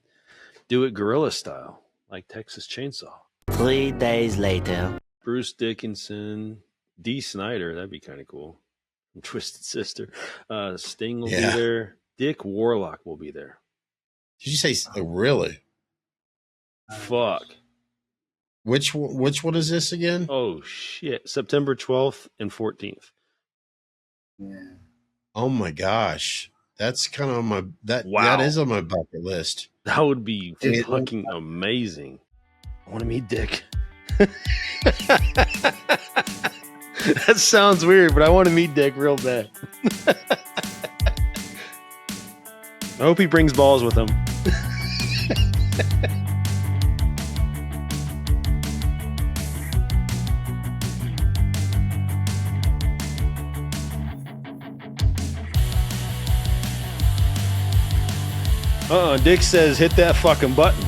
do it guerrilla style, like Texas Chainsaw. 3 days later. Bruce Dickinson, Dee Snider, that'd be kind of cool. From Twisted Sister. Sting will be there. Dick Warlock will be there. Did you say really? Fuck. Which one is this again? Oh shit! September 12th and 14th. Yeah. Oh my gosh, that's kind of on my that is on my bucket list. That would be fucking amazing. I want to meet Dick. That sounds weird, but I want to meet Dick real bad. I hope he brings balls with him. Dick says hit that fucking button.